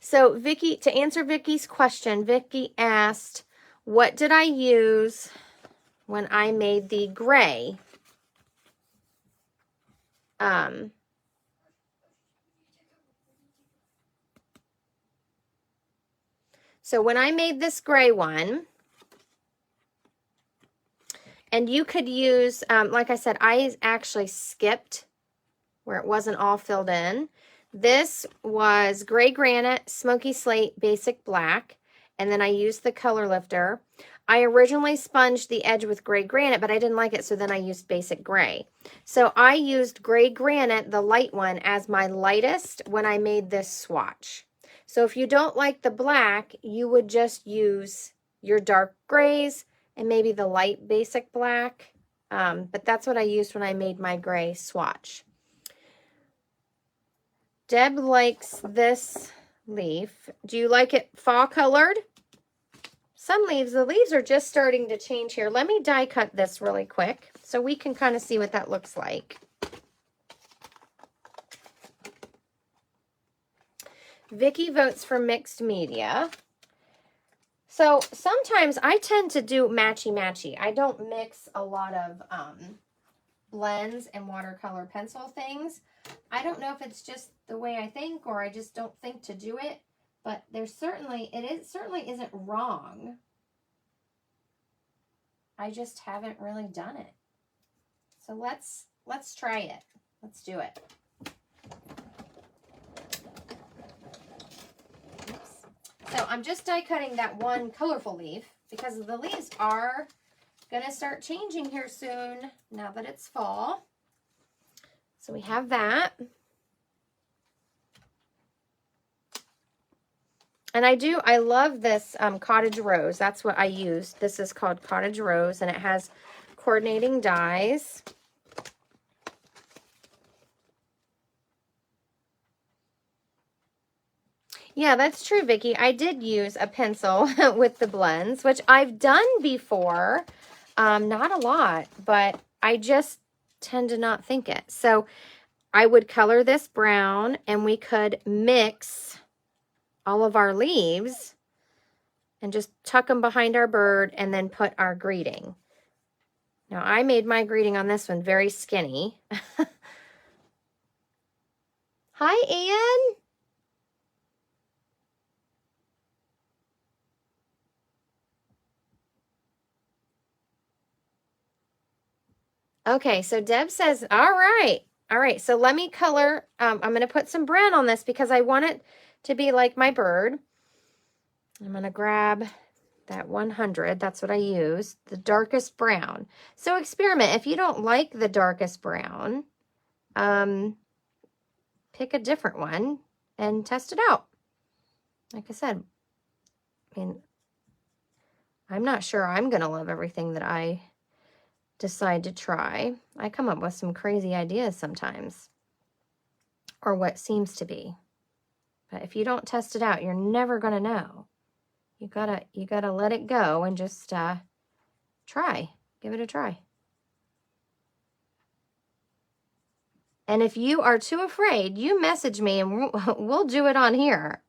So Vicki, to answer Vicki's question, Vicki asked, what did I use when I made the gray? So when I made this gray one, and you could use, like I said, I actually skipped where it wasn't all filled in. This was gray granite, smoky slate, basic black, and then I used the color lifter. I originally sponged the edge with gray granite, but I didn't like it, so then I used basic gray. So I used gray granite, the light one, as my lightest when I made this swatch. So if you don't like the black, you would just use your dark grays and maybe the light basic black. But that's what I used when I made my gray swatch. Deb likes this leaf. Do you like it fall colored? Some leaves, the leaves are just starting to change here. Let me die cut this really quick so we can kind of see what that looks like. Vicki votes for mixed media. So sometimes I tend to do matchy-matchy. I don't mix a lot of blends and watercolor pencil things. I don't know if it's just the way I think or I just don't think to do it, but it certainly isn't wrong. I just haven't really done it. So let's try it. Let's do it. So I'm just die cutting that one colorful leaf because the leaves are going to start changing here soon now that it's fall. So we have that. And I love this cottage rose. That's what I used. This is called cottage rose and it has coordinating dies. Yeah, that's true, Vicki. I did use a pencil with the blends, which I've done before. Not a lot, but I just tend to not think it. So I would color this brown and we could mix all of our leaves and just tuck them behind our bird and then put our greeting. Now, I made my greeting on this one very skinny. Hi, Anne. Okay, so Deb says, all right. All right, so let me color. I'm going to put some brown on this because I want it to be like my bird. I'm going to grab that 100. That's what I use. The darkest brown. So experiment. If you don't like the darkest brown, pick a different one and test it out. Like I said, I mean, I'm not sure I'm going to love everything that I decide to try. I come up with some crazy ideas sometimes, or what seems to be. But if you don't test it out, you're never going to know. You gotta let it go and just try. Give it a try. And if you are too afraid, you message me and we'll do it on here.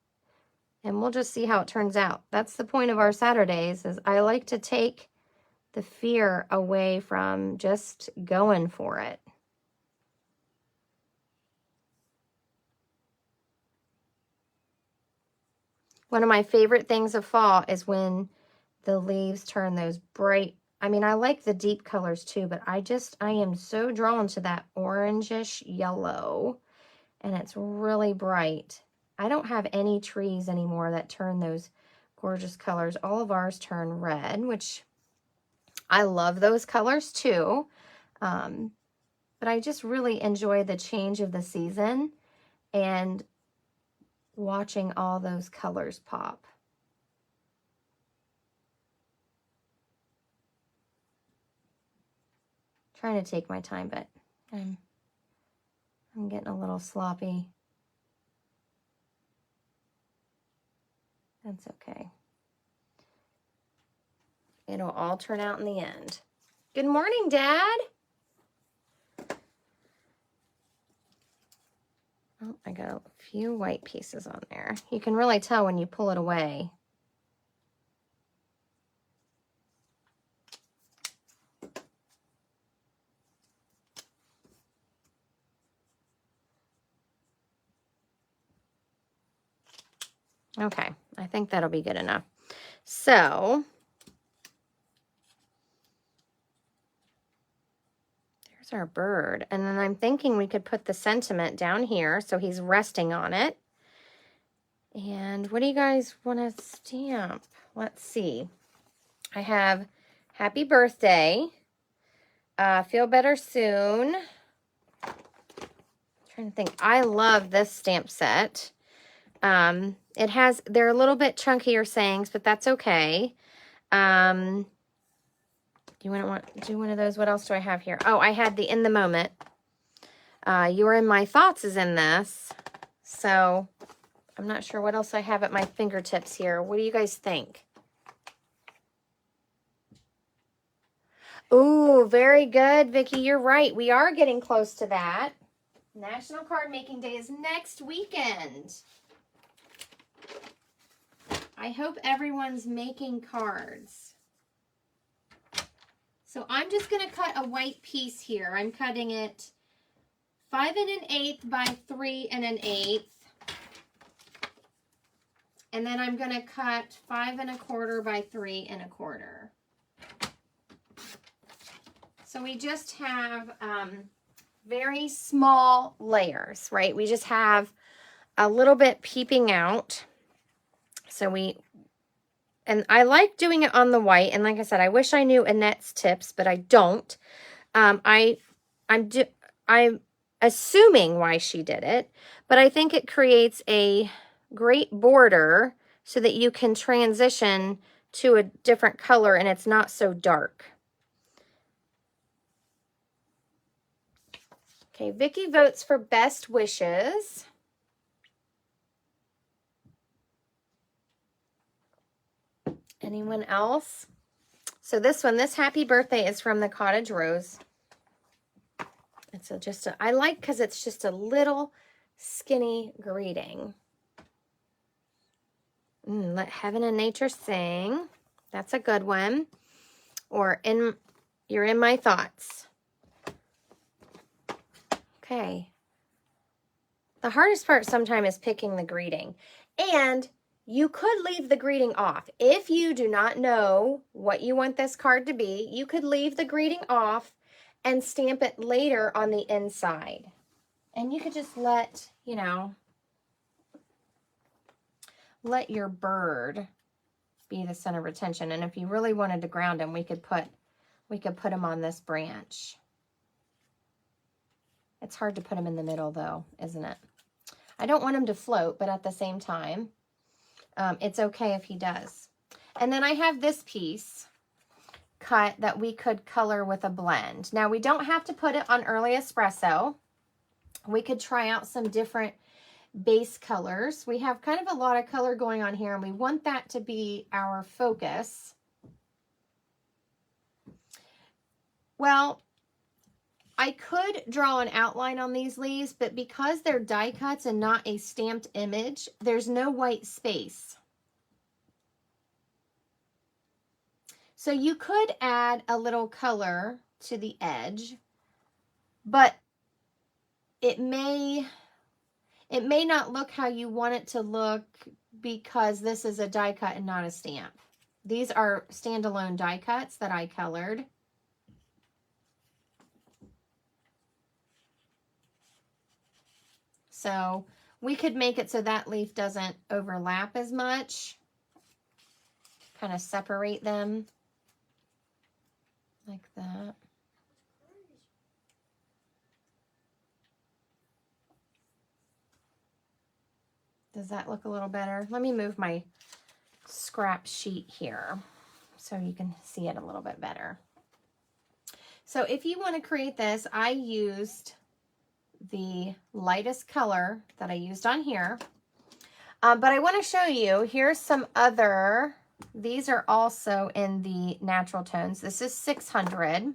And we'll just see how it turns out. That's the point of our Saturdays, is I like to take the fear away from just going for it. One of my favorite things of fall is when the leaves turn those bright, I mean, I like the deep colors too, but I am so drawn to that orangish yellow, and it's really bright. I don't have any trees anymore that turn those gorgeous colors. All of ours turn red, which I love those colors too. But I just really enjoy the change of the season and watching all those colors pop. Trying to take my time, but I'm getting a little sloppy. That's okay. It'll all turn out in the end. Good morning, Dad. Oh, I got a few white pieces on there. You can really tell when you pull it away. Okay, I think that'll be good enough. So, there's our bird. And then I'm thinking we could put the sentiment down here so he's resting on it. And what do you guys want to stamp? Let's see. I have happy birthday, feel better soon. I'm trying to think. I love this stamp set. They're a little bit chunkier sayings, but that's okay. Do you want to do one of those? What else do I have here? Oh, I had the In the Moment. You Are in My Thoughts is in this. So I'm not sure what else I have at my fingertips here. What do you guys think? Ooh, very good, Vicki. You're right. We are getting close to that. National Card Making Day is next weekend. I hope everyone's making cards. So I'm just going to cut a white piece here. I'm cutting it 5 1/8 by 3 1/8. And then I'm going to cut 5 1/4 by 3 1/4. So we just have very small layers, right? We just have a little bit peeping out. So and I like doing it on the white. And like I said, I wish I knew Annette's tips, but I don't. I'm assuming why she did it, but I think it creates a great border so that you can transition to a different color and it's not so dark. Okay, Vicki votes for Best Wishes. Anyone else? So this Happy Birthday is from the Cottage Rose. It's I like because it's just a little skinny greeting. Let Heaven and Nature Sing. That's a good one. Or You're in My Thoughts. Okay. The hardest part sometimes is picking the greeting. And you could leave the greeting off. If you do not know what you want this card to be, you could leave the greeting off and stamp it later on the inside. And you could just let, you know, let your bird be the center of attention. And if you really wanted to ground him, we could put him on this branch. It's hard to put him in the middle though, isn't it? I don't want him to float, but at the same time, it's okay if he does. And then I have this piece cut that we could color with a blend. Now we don't have to put it on early espresso. We could try out some different base colors. We have kind of a lot of color going on here, and we want that to be our focus. Well, I could draw an outline on these leaves, but because they're die cuts and not a stamped image, there's no white space. So you could add a little color to the edge, but it may not look how you want it to look because this is a die cut and not a stamp. These are standalone die cuts that I colored. So we could make it so that leaf doesn't overlap as much. Kind of separate them like that. Does that look a little better? Let me move my scrap sheet here so you can see it a little bit better. So if you want to create this, I used the lightest color that I used on here. But I want to show you, here's some other, these are also in the natural tones. This is 600.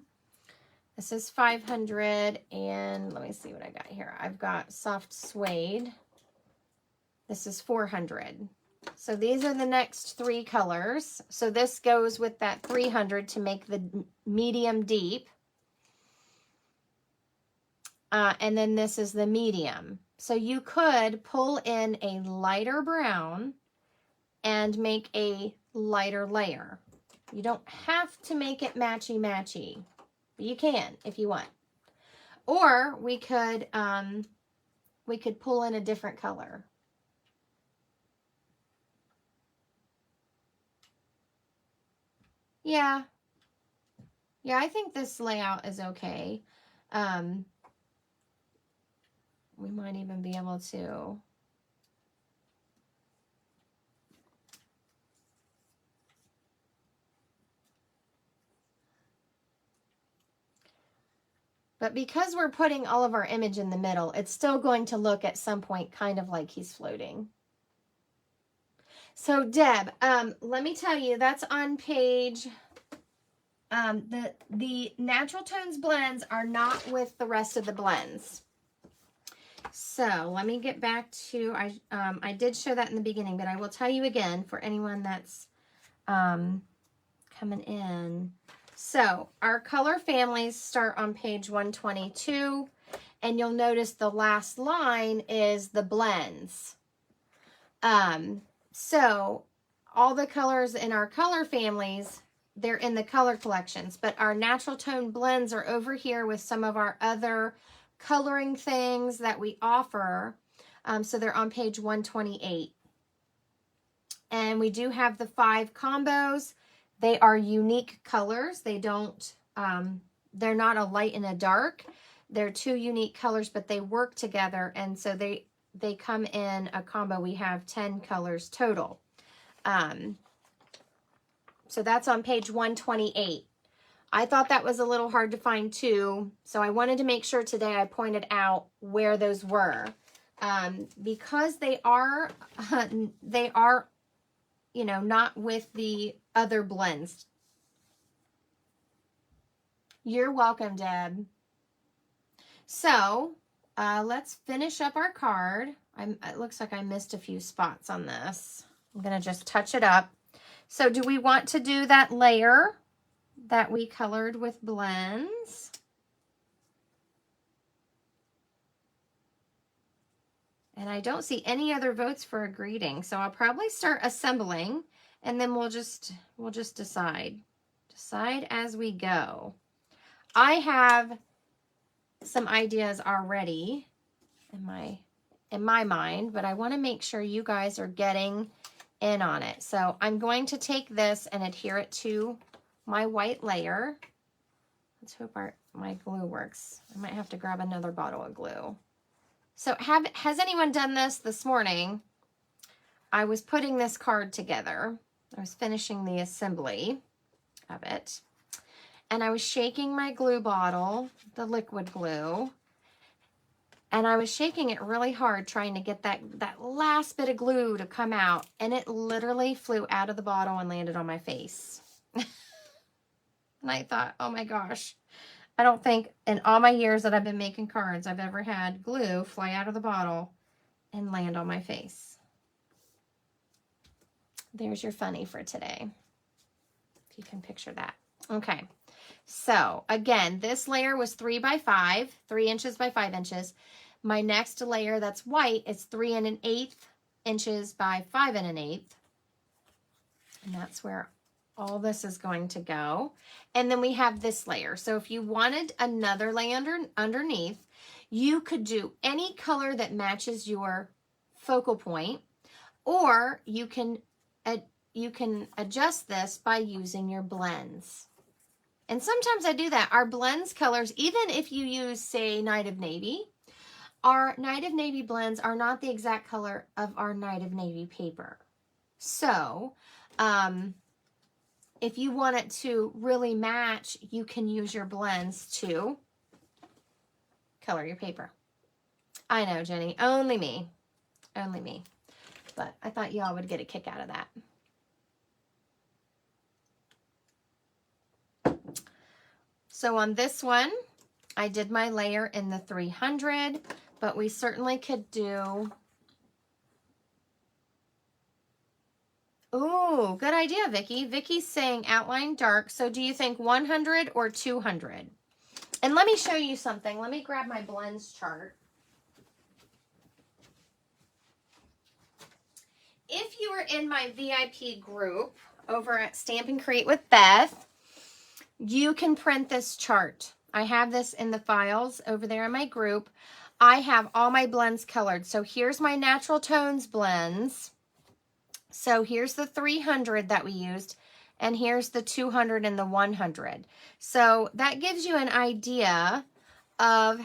This is 500, and let me see what I got here. I've got soft suede. This is 400. So these are the next three colors. So this goes with that 300 to make the medium deep. And then this is the medium. So you could pull in a lighter brown and make a lighter layer. You don't have to make it matchy-matchy. You can if you want. Or we could pull in a different color. Yeah. Yeah, I think this layout is okay. We might even be able to but because we're putting all of our image in the middle, it's still going to look at some point kind of like he's floating. So Deb, let me tell you, that's on page, the Natural Tones blends are not with the rest of the blends. So let me get back to, I did show that in the beginning, but I will tell you again for anyone that's coming in. So our color families start on page 122, and you'll notice the last line is the blends. So all the colors in our color families, they're in the color collections, but our natural tone blends are over here with some of our other coloring things that we offer. So they're on page 128. And we do have the 5 combos. They are unique colors. They don't, they're not a light and a dark. They're 2 unique colors, but they work together. And so they come in a combo. We have 10 colors total. So that's on page 128. I thought that was a little hard to find too, so I wanted to make sure today I pointed out where those were. Because they are, you know, not with the other blends. You're welcome, Deb. So, let's finish up our card. It looks like I missed a few spots on this. I'm going to just touch it up. So, do we want to do that layer that we colored with blends? And I don't see any other votes for a greeting, so I'll probably start assembling, and then we'll just decide as we go. I have some ideas already in my mind, but I want to make sure you guys are getting in on it. So I'm going to take this and adhere it to my white layer. Let's hope my glue works. I might have to grab another bottle of glue. So has anyone done this morning? I was putting this card together. I was finishing the assembly of it. And I was shaking my glue bottle, the liquid glue, and I was shaking it really hard trying to get that last bit of glue to come out, and it literally flew out of the bottle and landed on my face. And I thought, oh my gosh, I don't think in all my years that I've been making cards I've ever had glue fly out of the bottle and land on my face. There's your funny for today, if you can picture that. Okay. So again, this layer was 3 by 5, 3 inches by 5 inches. My next layer that's white is 3 1/8 inches by 5 1/8. And that's where all this is going to go. And then we have this layer. So if you wanted another layer underneath, you could do any color that matches your focal point, or you can adjust this by using your blends. And sometimes I do that. Our blends colors, even if you use, say, Night of Navy, our Night of Navy blends are not the exact color of our Night of Navy paper. So, if you want it to really match, you can use your blends to color your paper. I know, Jenny, only me. Only me. But I thought y'all would get a kick out of that. So on this one, I did my layer in the 300, but we certainly could do... Ooh, good idea, Vicki. Vicki's saying outline dark. So do you think 100 or 200? And let me show you something. Let me grab my blends chart. If you are in my VIP group over at Stamp and Create with Beth, you can print this chart. I have this in the files over there in my group. I have all my blends colored. So here's my natural tones blends. So here's the 300 that we used, and here's the 200 and the 100. So that gives you an idea of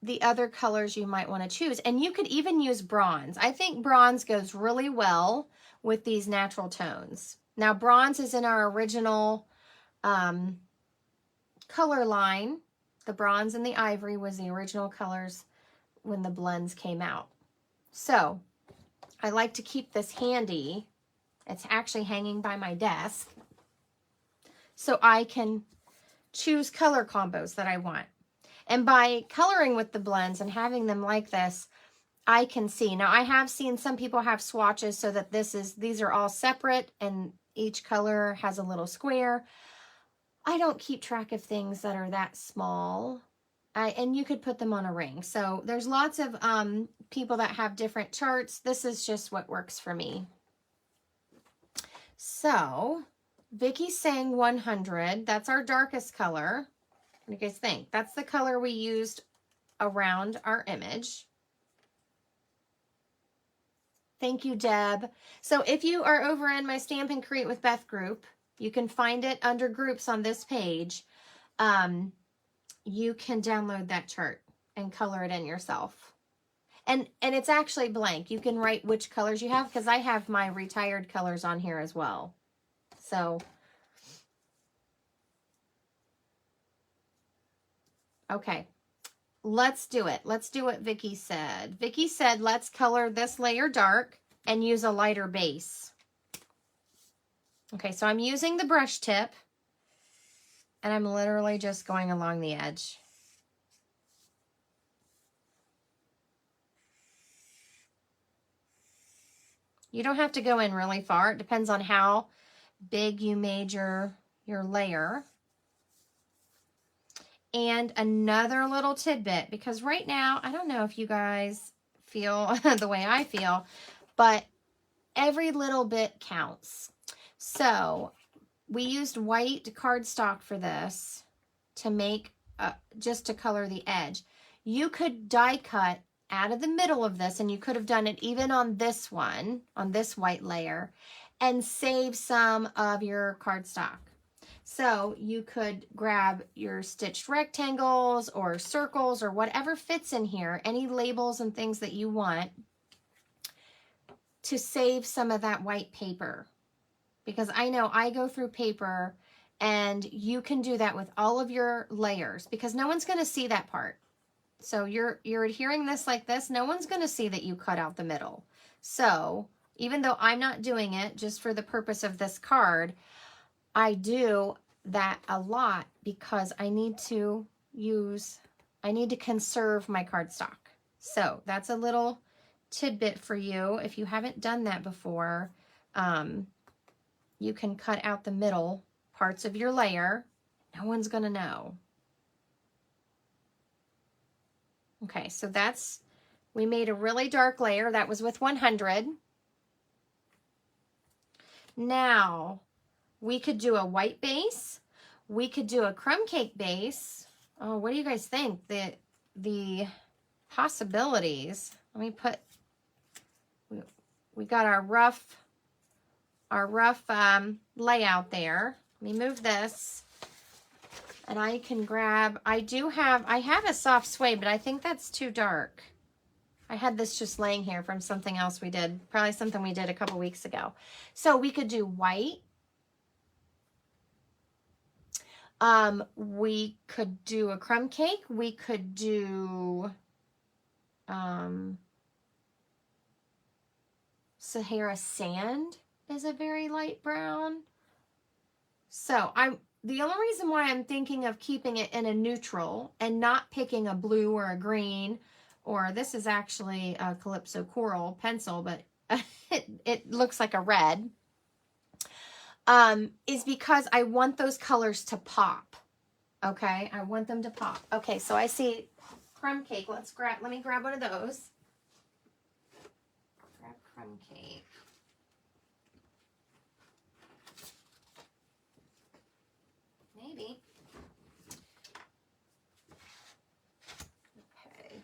the other colors you might want to choose. And you could even use bronze. I think bronze goes really well with these natural tones. Now, bronze is in our original color line. The bronze and the ivory was the original colors when the blends came out. So I like to keep this handy. It's actually hanging by my desk, so I can choose color combos that I want. And by coloring with the blends and having them like this, I can see. Now, I have seen some people have swatches so that these are all separate and each color has a little square. I don't keep track of things that are that small. And you could put them on a ring. So there's lots of people that have different charts. This is just what works for me. So Vicki's saying 100. That's our darkest color. What do you guys think? That's the color we used around our image. Thank you, Deb. So if you are over in my Stamp and Create with Beth group, you can find it under groups on this page. You can download that chart and color it in yourself. And it's actually blank. You can write which colors you have, because I have my retired colors on here as well. So, okay, let's do it. Let's do what Vicki said. Vicki said, let's color this layer dark and use a lighter base. Okay, so I'm using the brush tip, and I'm literally just going along the edge. You don't have to go in really far. It depends on how big you made your layer. And another little tidbit, because right now, I don't know if you guys feel the way I feel, but every little bit counts. So we used white cardstock for this to make, just to color the edge. You could die cut out of the middle of this, and you could have done it even on this one, on this white layer, and save some of your cardstock. So you could grab your stitched rectangles or circles or whatever fits in here, any labels and things that you want, to save some of that white paper. Because I know I go through paper, and you can do that with all of your layers, because no one's going to see that part. So you're adhering this like this, no one's going to see that you cut out the middle. So even though I'm not doing it just for the purpose of this card, I do that a lot because I need to conserve my cardstock. So that's a little tidbit for you. If you haven't done that before, you can cut out the middle parts of your layer. No one's going to know. Okay, so we made a really dark layer. That was with 100. Now, we could do a white base. We could do a crumb cake base. Oh, what do you guys think? The possibilities. Let me put, we got our rough layout there. Let me move this. And I can grab, I have a soft suede, but I think that's too dark. I had this just laying here from something else we did, probably something we did a couple weeks ago. So we could do white. We could do a crumb cake. We could do Sahara sand is a very light brown. So the only reason why I'm thinking of keeping it in a neutral and not picking a blue or a green, or this is actually a Calypso Coral pencil, but it looks like a red, is because I want those colors to pop. Okay, I want them to pop. Okay, so I see crumb cake. Let me grab one of those. Grab crumb cake. Maybe. Okay.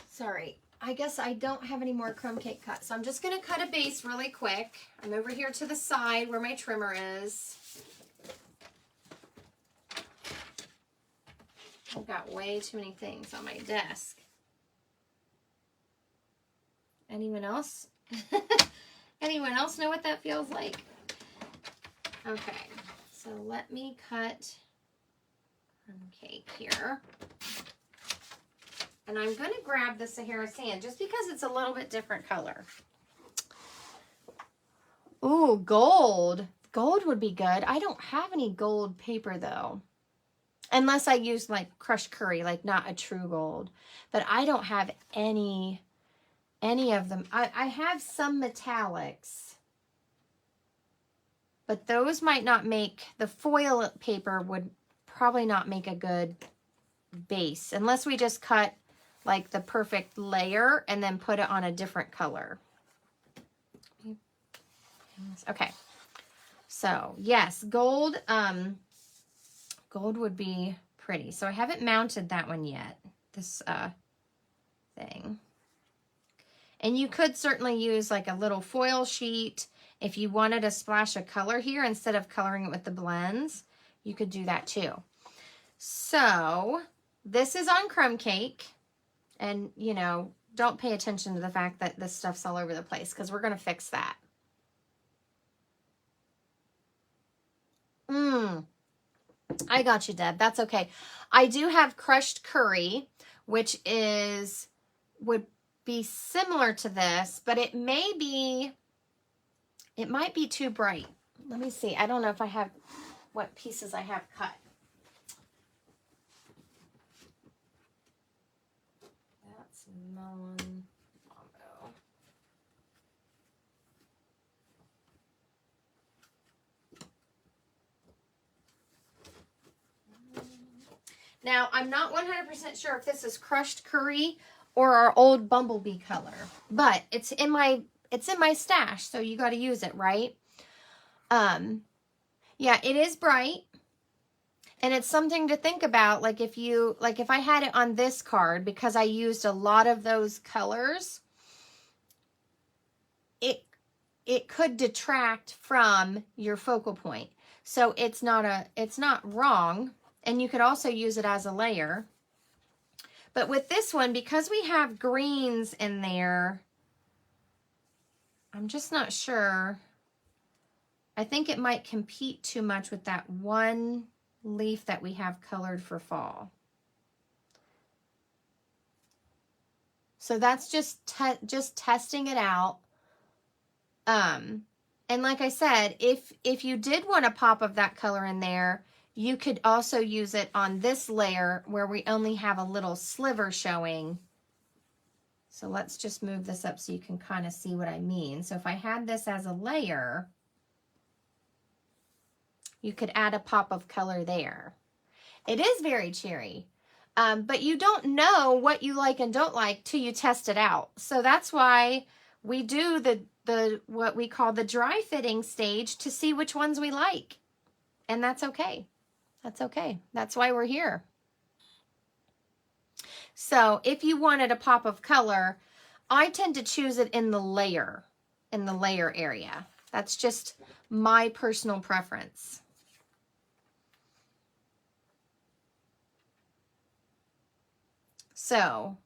Sorry, I guess I don't have any more crumb cake cut, so I'm just going to cut a base really quick. I'm over here to the side where my trimmer is. I've got way too many things on my desk. Anyone else? Anyone else know what that feels like? Okay, so let me cut crumb cake here. And I'm going to grab the Sahara sand just because it's a little bit different color. Ooh, gold. Gold would be good. I don't have any gold paper though. Unless I use like crushed curry, like not a true gold. But I don't have any of them. I have some metallics. But those might not make, the foil paper would probably not make a good base. Unless we just cut like the perfect layer and then put it on a different color. Okay. So yes, gold, gold would be pretty. So I haven't mounted that one yet, this thing. And you could certainly use like a little foil sheet. If you wanted a splash of color here, instead of coloring it with the blends, you could do that too. So this is on crumb cake. And, you know, don't pay attention to the fact that this stuff's all over the place because we're going to fix that. I got you, Deb. That's okay. I do have crushed curry, which would be similar to this, but it might be too bright. Let me see. I don't know if I have what pieces I have cut. That's melon mambo. Now, I'm not 100% sure if this is crushed curry or our old bumblebee color, but it's in my stash, so you got to use it, right? Yeah, it is bright. And it's something to think about, like if I had it on this card, because I used a lot of those colors, it could detract from your focal point. So it's not wrong, and you could also use it as a layer. But with this one, because we have greens in there, I'm just not sure. I think it might compete too much with that one leaf that we have colored for fall. So that's just testing it out. And like I said, if you did want a pop of that color in there, you could also use it on this layer where we only have a little sliver showing. So let's just move this up so you can kind of see what I mean. So if I had this as a layer, you could add a pop of color there. It is very cheery, but you don't know what you like and don't like till you test it out. So that's why we do the what we call the dry fitting stage to see which ones we like. And that's okay. That's okay. That's why we're here. So if you wanted a pop of color, I tend to choose it in the layer area. That's just my personal preference. So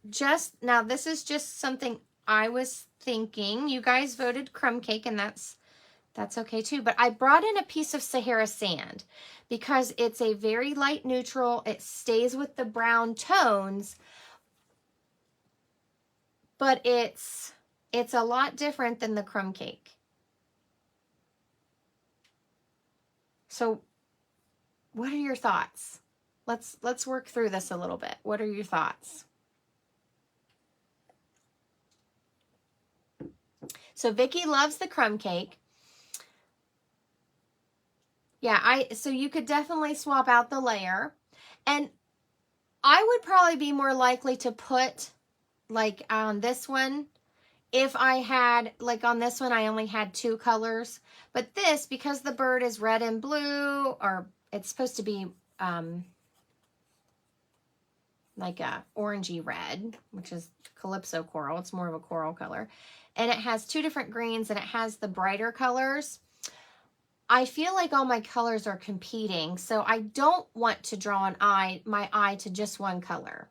just now, this is just something I was thinking. You guys voted crumb cake, and that's okay too. But I brought in a piece of Sahara sand because it's a very light neutral. It stays with the brown tones, but it's a lot different than the crumb cake. So what are your thoughts? Let's work through this a little bit. What are your thoughts? So Vicki loves the crumb cake. Yeah, so you could definitely swap out the layer. And I would probably be more likely to put, like on this one, if I had, like on this one, I only had 2 colors. But this, because the bird is red and blue, or it's supposed to be like a orangey red, which is Calypso coral. It's more of a coral color. And it has 2 different greens, and it has the brighter colors. I feel like all my colors are competing, so I don't want to draw my eye to just one color.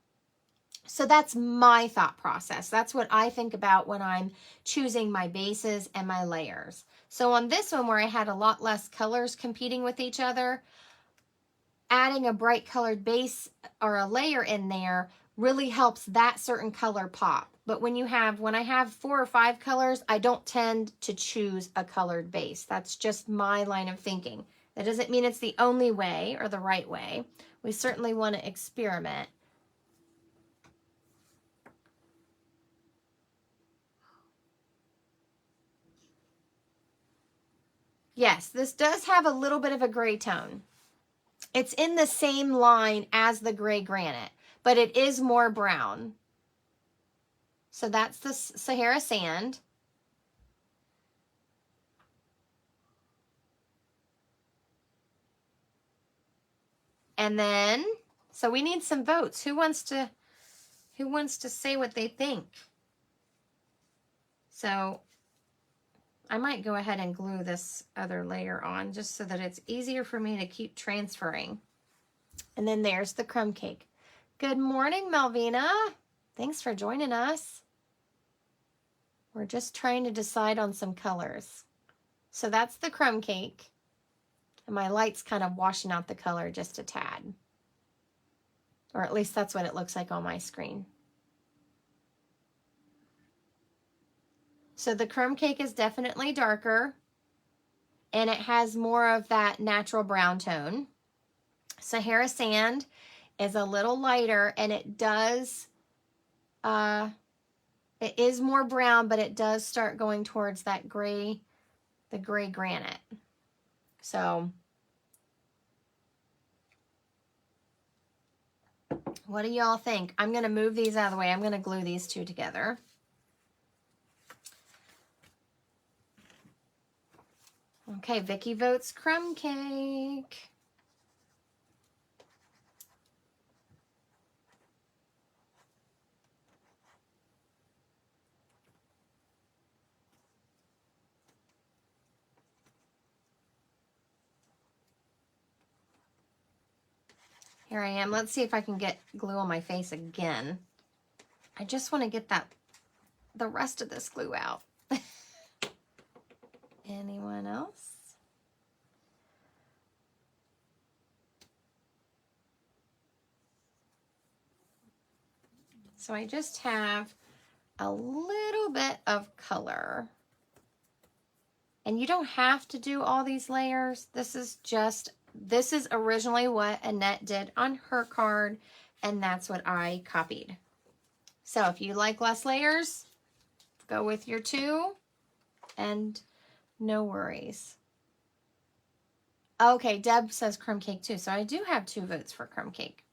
So that's my thought process. That's what I think about when I'm choosing my bases and my layers. So on this one, where I had a lot less colors competing with each other, adding a bright colored base or a layer in there really helps that certain color pop. But when I have 4 or 5 colors, I don't tend to choose a colored base. That's just my line of thinking. That doesn't mean it's the only way or the right way. We certainly want to experiment. Yes, this does have a little bit of a gray tone. It's in the same line as the gray granite, but it is more brown. So that's the Sahara sand. And then, so we need some votes. Who wants to say what they think? So I might go ahead and glue this other layer on just so that it's easier for me to keep transferring. And then there's the crumb cake. Good morning, Malvina. Thanks for joining us. We're just trying to decide on some colors. So that's the crumb cake. And my light's kind of washing out the color just a tad. Or at least that's what it looks like on my screen. So the crumb cake is definitely darker. And it has more of that natural brown tone. Sahara sand is a little lighter, and it is more brown, but it does start going towards that gray, the gray granite. So what do y'all think? I'm going to move these out of the way. I'm going to glue these 2 together. Okay, Vicki votes crumb cake. Here I am. Let's see if I can get glue on my face again. I just want to get the rest of this glue out. Anyone else? So I just have a little bit of color. And you don't have to do all these layers. This is originally what Annette did on her card, and that's what I copied. So if you like less layers, go with your 2, and no worries. Okay, Deb says crumb cake too, so I do have 2 votes for crumb cake.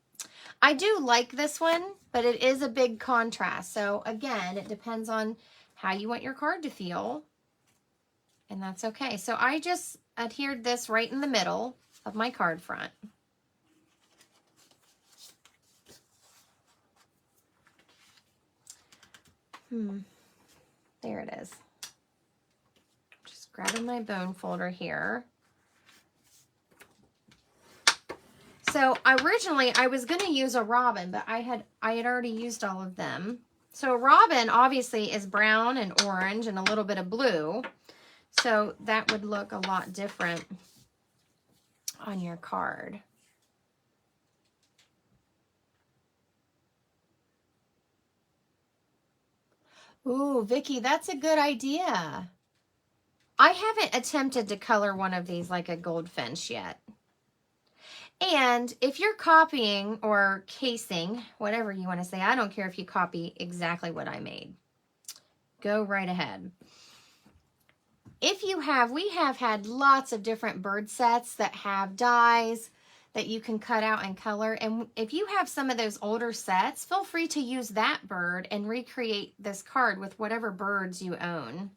I do like this one, but it is a big contrast. So again, it depends on how you want your card to feel, and that's okay. So I just adhered this right in the middle of my card front. There it is. Just grabbing my bone folder here. So originally I was going to use a robin, but I had already used all of them. So a robin obviously is brown and orange and a little bit of blue. So that would look a lot different on your card. Ooh, Vicky, that's a good idea. I haven't attempted to color one of these like a goldfinch yet. And if you're copying or casing, whatever you want to say, I don't care if you copy exactly what I made. Go right ahead. We have had lots of different bird sets that have dies that you can cut out and color. And if you have some of those older sets, feel free to use that bird and recreate this card with whatever birds you own.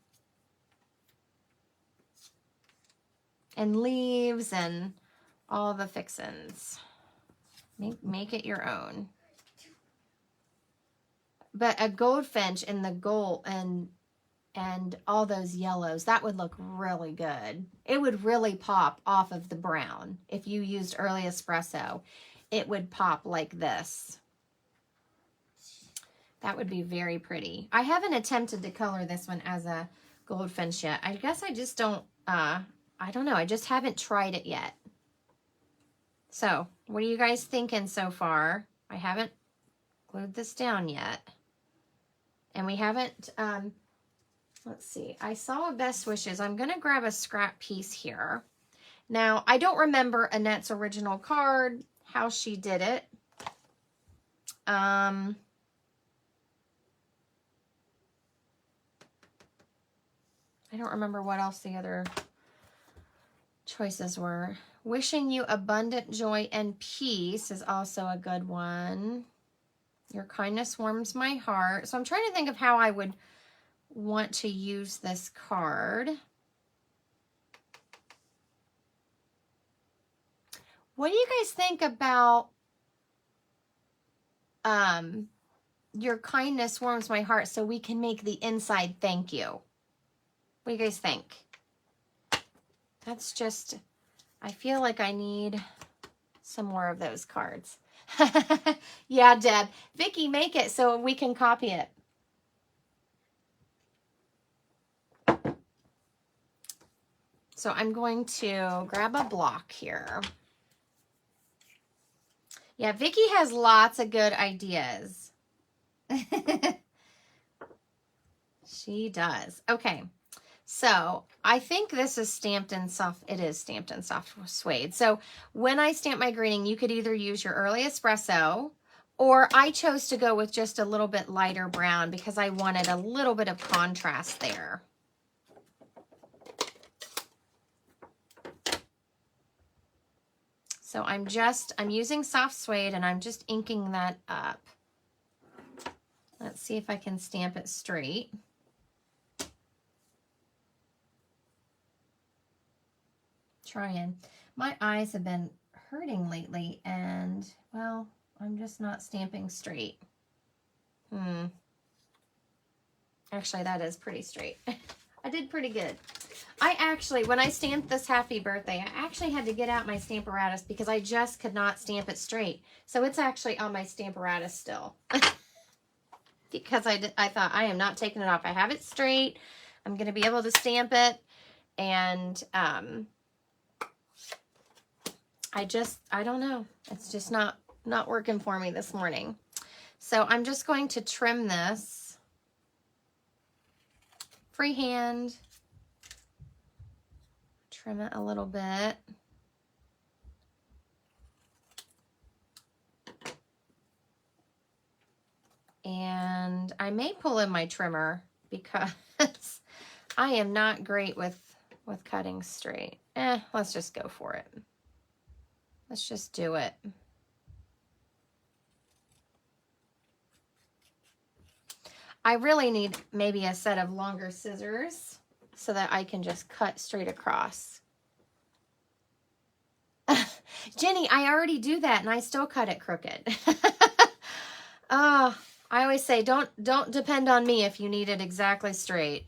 And leaves and all the fixins. Make it your own. But a goldfinch in the gold and all those yellows, that would look really good. It would really pop off of the brown. If you used early espresso, it would pop like this. That would be very pretty. I haven't attempted to color this one as a goldfinch yet. I guess I just don't, I don't know. I just haven't tried it yet. So, what are you guys thinking so far? I haven't glued this down yet. And we haven't, let's see. I saw a best wishes. I'm going to grab a scrap piece here. Now, I don't remember Annette's original card, how she did it. I don't remember what else the other choices were. Wishing you abundant joy and peace is also a good one. Your kindness warms my heart. So I'm trying to think of how I would want to use this card. What do you guys think about your kindness warms my heart, so we can make the inside thank you? What do you guys think? That's just, I feel like I need some more of those cards. Yeah, Deb. Vicky, make it so we can copy it. So I'm going to grab a block here. Yeah, Vicky has lots of good ideas. She does. Okay. So I think this is stamped in soft, it is stamped in soft suede. So when I stamp my greeting, you could either use your early espresso, or I chose to go with just a little bit lighter brown because I wanted a little bit of contrast there. So I'm using soft suede and I'm just inking that up. Let's see if I can stamp it straight. Trying. My eyes have been hurting lately and, well, I'm just not stamping straight. Actually, that is pretty straight. I did pretty good. I actually, when I stamped this happy birthday, I actually had to get out my Stamparatus because I just could not stamp it straight. So it's actually on my Stamparatus still. Because I thought, I am not taking it off. I have it straight. I'm going to be able to stamp it. And I don't know. It's just not working for me this morning. So I'm just going to trim this freehand. Trim it a little bit. And I may pull in my trimmer because I am not great with cutting straight. Let's just go for it. Let's just do it. I really need maybe a set of longer scissors so that I can just cut straight across. Jenny, I already do that and I still cut it crooked. Oh, I always say don't depend on me if you need it exactly straight.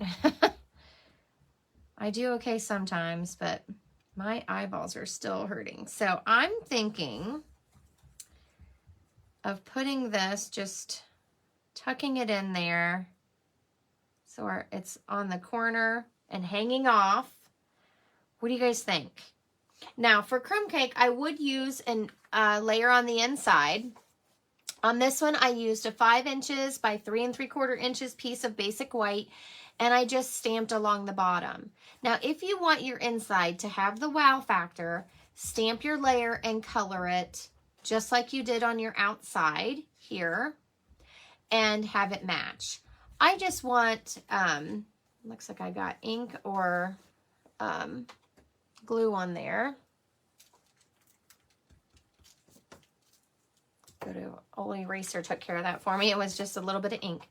I do okay sometimes, but my eyeballs are still hurting. So I'm thinking of putting this, just tucking it in there so it's on the corner and hanging off. What do you guys think? Now for crumb cake, I would use a layer on the inside. On this one, I used a 5 inches by 3 3/4 inches piece of basic white, and I just stamped along the bottom. Now, if you want your inside to have the wow factor, stamp your layer and color it just like you did on your outside here and have it match. I just want, looks like I got ink or glue on there. Go to Old Eraser took care of that for me. It was just a little bit of ink.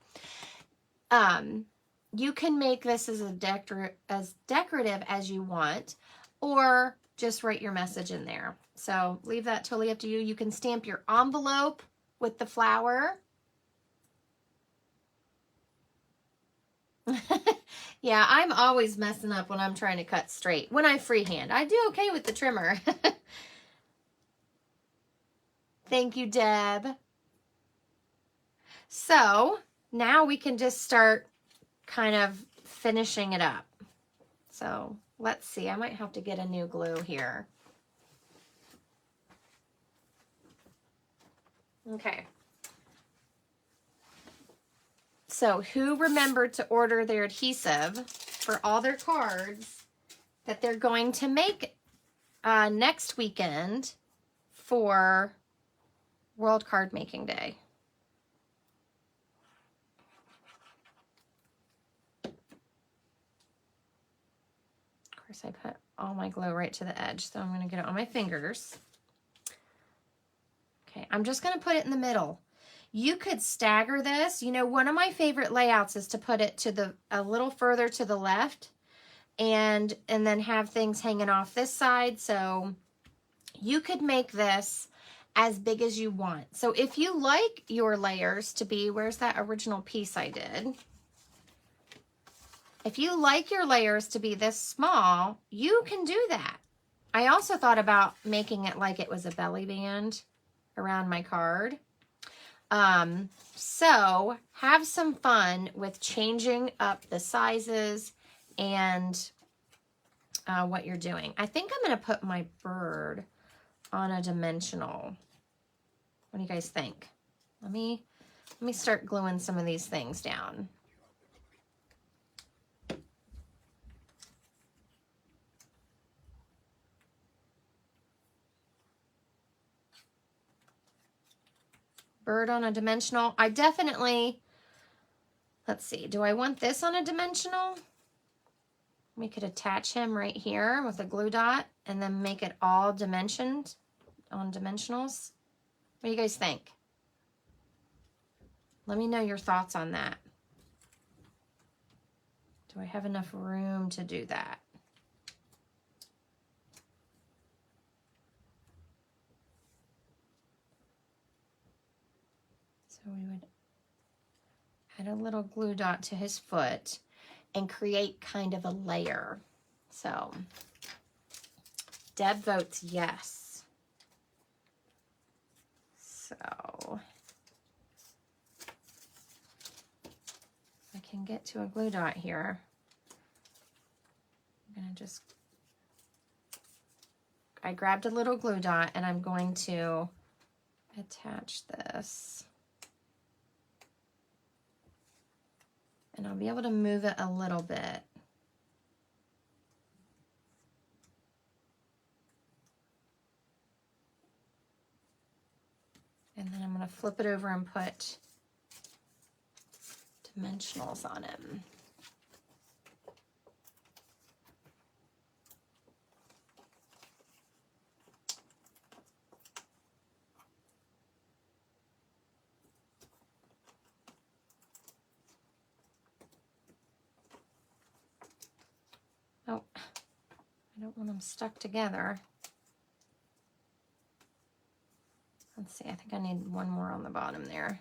You can make this as decorative as you want, or just write your message in there. So leave that totally up to you. You can stamp your envelope with the flower. Yeah, I'm always messing up when I'm trying to cut straight. When I freehand, I do okay with the trimmer. Thank you, Deb. So now we can just start kind of finishing it up. So let's see, I might have to get a new glue here. Okay. So who remembered to order their adhesive for all their cards that they're going to make next weekend for World Card Making Day? Of course, I put all my glue right to the edge, so I'm going to get it on my fingers. Okay, I'm just going to put it in the middle. You could stagger this. You know, one of my favorite layouts is to put it to a little further to the left and then have things hanging off this side. So you could make this as big as you want. So if you like your layers to be, where's that original piece I did? If you like your layers to be this small, you can do that. I also thought about making it like it was a belly band around my card. So have some fun with changing up the sizes and what you're doing. I think I'm going to put my bird on a dimensional. What do you guys think? Let me start gluing some of these things down. Bird on a dimensional. I definitely, let's see, do I want this on a dimensional? We could attach him right here with a glue dot and then make it all dimensioned on dimensionals. What do you guys think? Let me know your thoughts on that. Do I have enough room to do that? So we would add a little glue dot to his foot and create kind of a layer. So Deb votes yes. So I can get to a glue dot here. I'm gonna just, I grabbed a little glue dot and I'm going to attach this. And I'll be able to move it a little bit. And then I'm going to flip it over and put dimensionals on it. Oh, I don't want them stuck together. Let's see, I think I need one more on the bottom there.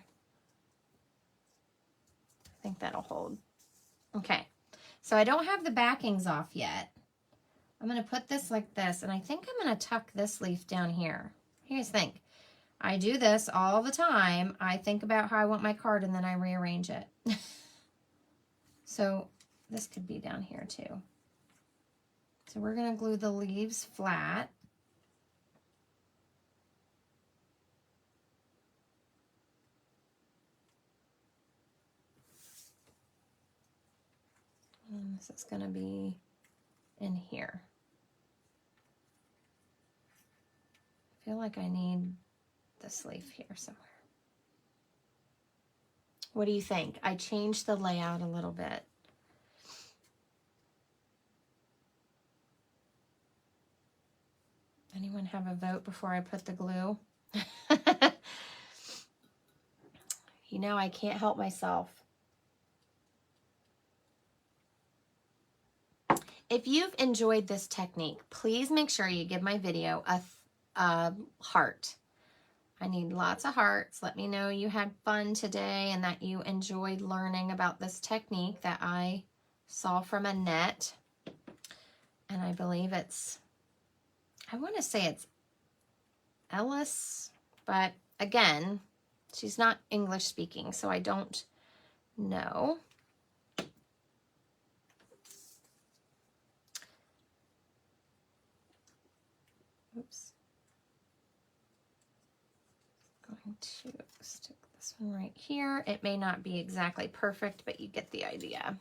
I think that'll hold. Okay, so I don't have the backings off yet. I'm going to put this like this, and I think I'm going to tuck this leaf down here. What do you guys think? I do this all the time. I think about how I want my card, and then I rearrange it. So this could be down here too. So we're going to glue the leaves flat. And this is going to be in here. I feel like I need this leaf here somewhere. What do you think? I changed the layout a little bit. Anyone have a vote before I put the glue? You know, I can't help myself. If you've enjoyed this technique, please make sure you give my video a heart. I need lots of hearts. Let me know you had fun today and that you enjoyed learning about this technique that I saw from Annette. And I believe it's, I want to say it's Ellis, but again, she's not English speaking, so I don't know. Oops. Going to stick this one right here. It may not be exactly perfect, but you get the idea.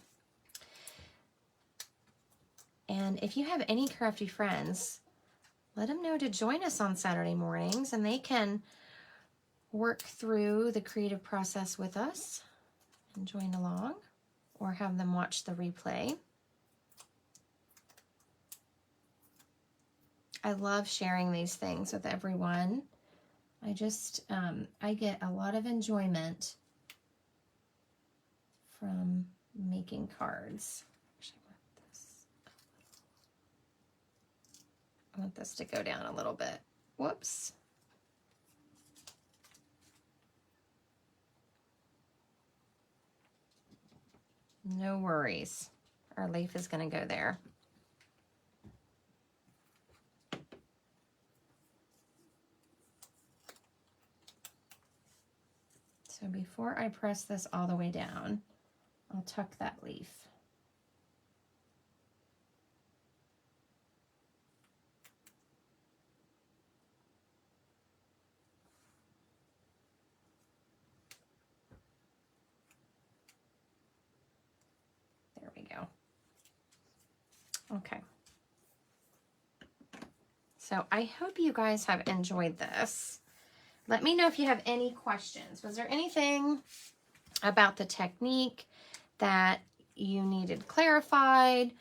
And if you have any crafty friends, let them know to join us on Saturday mornings, and they can work through the creative process with us and join along, or have them watch the replay. I love sharing these things with everyone. I just, I get a lot of enjoyment from making cards. Actually, I want this to go down a little bit. Whoops. No worries. Our leaf is going to go there. So before I press this all the way down, I'll tuck that leaf. There we go. Okay. So I hope you guys have enjoyed this. Let me know if you have any questions. Was there anything about the technique that you needed clarified?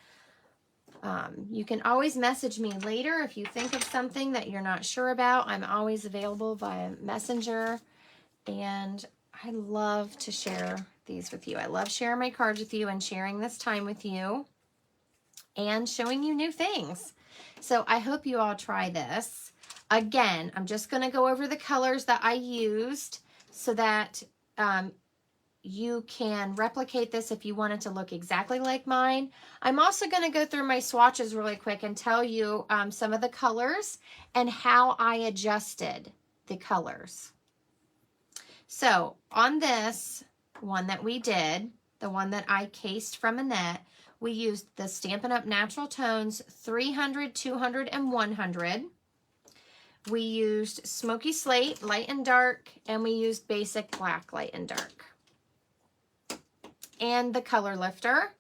You can always message me later if you think of something that you're not sure about. I'm always available via Messenger, and I love to share these with you. I love sharing my cards with you and sharing this time with you and showing you new things. So I hope you all try this. Again, I'm just going to go over the colors that I used so that you can replicate this if you want it to look exactly like mine. I'm also going to go through my swatches really quick and tell you some of the colors and how I adjusted the colors. So on this one that we did, the one that I cased from Annette, we used the Stampin' Up! Natural Tones 300, 200, and 100. We used Smoky Slate, light and dark, and we used Basic Black, light and dark. And the Color Lifter.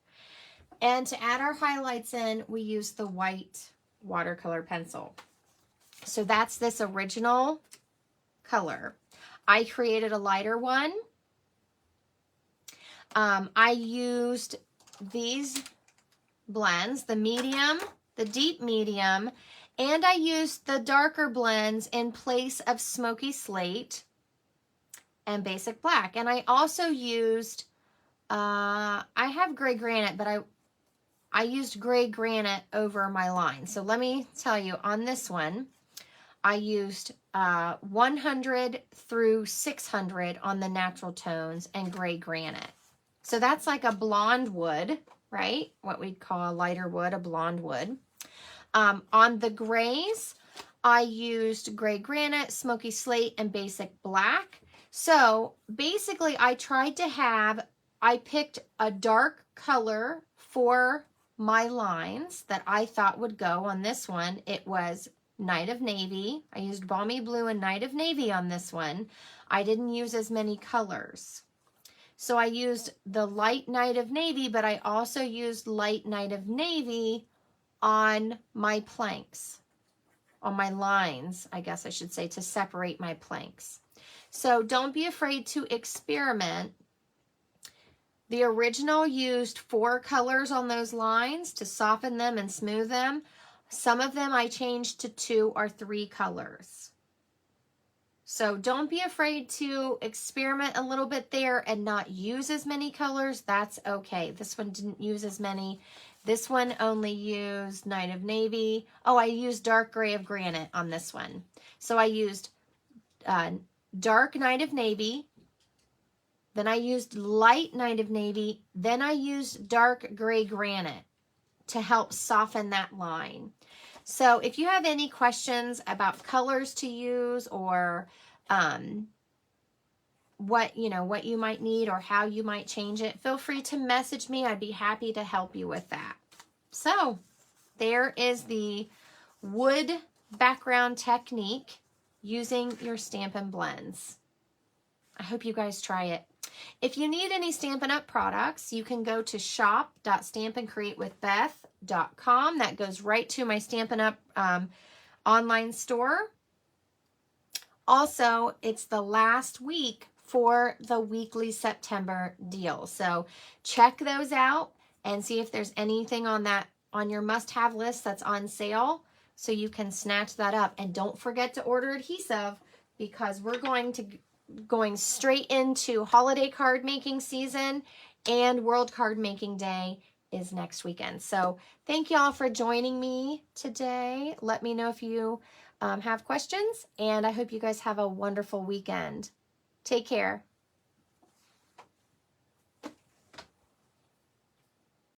And to add our highlights in, we used the white watercolor pencil. So that's this original color. I created a lighter one. I used these blends, the medium, the deep medium, and I used the darker blends in place of Smoky Slate and Basic Black. And I also used, I have Gray Granite, but I used Gray Granite over my line. So let me tell you, on this one, I used 100 through 600 on the natural tones and Gray Granite. So that's like a blonde wood, right? What we'd call a lighter wood, a blonde wood. On the grays, I used Gray Granite, Smoky Slate, and Basic Black. So basically I picked a dark color for my lines that I thought would go on this one. It was Night of Navy. I used Balmy Blue and Night of Navy on this one. I didn't use as many colors. So I used the light Night of Navy, but I also used light Night of Navy on my planks, on my lines, I guess I should say, to separate my planks. So don't be afraid to experiment. The original used 4 colors on those lines to soften them and smooth them. Some of them I changed to 2 or 3 colors. So don't be afraid to experiment a little bit there and not use as many colors. That's okay. This one didn't use as many. This one only used Night of Navy. Oh, I used Dark Gray of Granite on this one. So I used Dark Night of Navy. Then I used Light Night of Navy. Then I used Dark Gray Granite to help soften that line. So if you have any questions about colors to use or what you might need or how you might change it, feel free to message me. I'd be happy to help you with that. So there is the wood background technique using your Stampin' Blends. I hope you guys try it. If you need any Stampin' Up! Products, you can go to shop.stampandcreatewithbeth.com. That goes right to my Stampin' Up! Online store. Also, it's the last week for the weekly September deal. So check those out and see if there's anything on your must-have list that's on sale so you can snatch that up. And don't forget to order adhesive because we're going straight into holiday card making season, and World Card Making Day is next weekend. So thank y'all for joining me today. Let me know if you have questions, and I hope you guys have a wonderful weekend. Take care.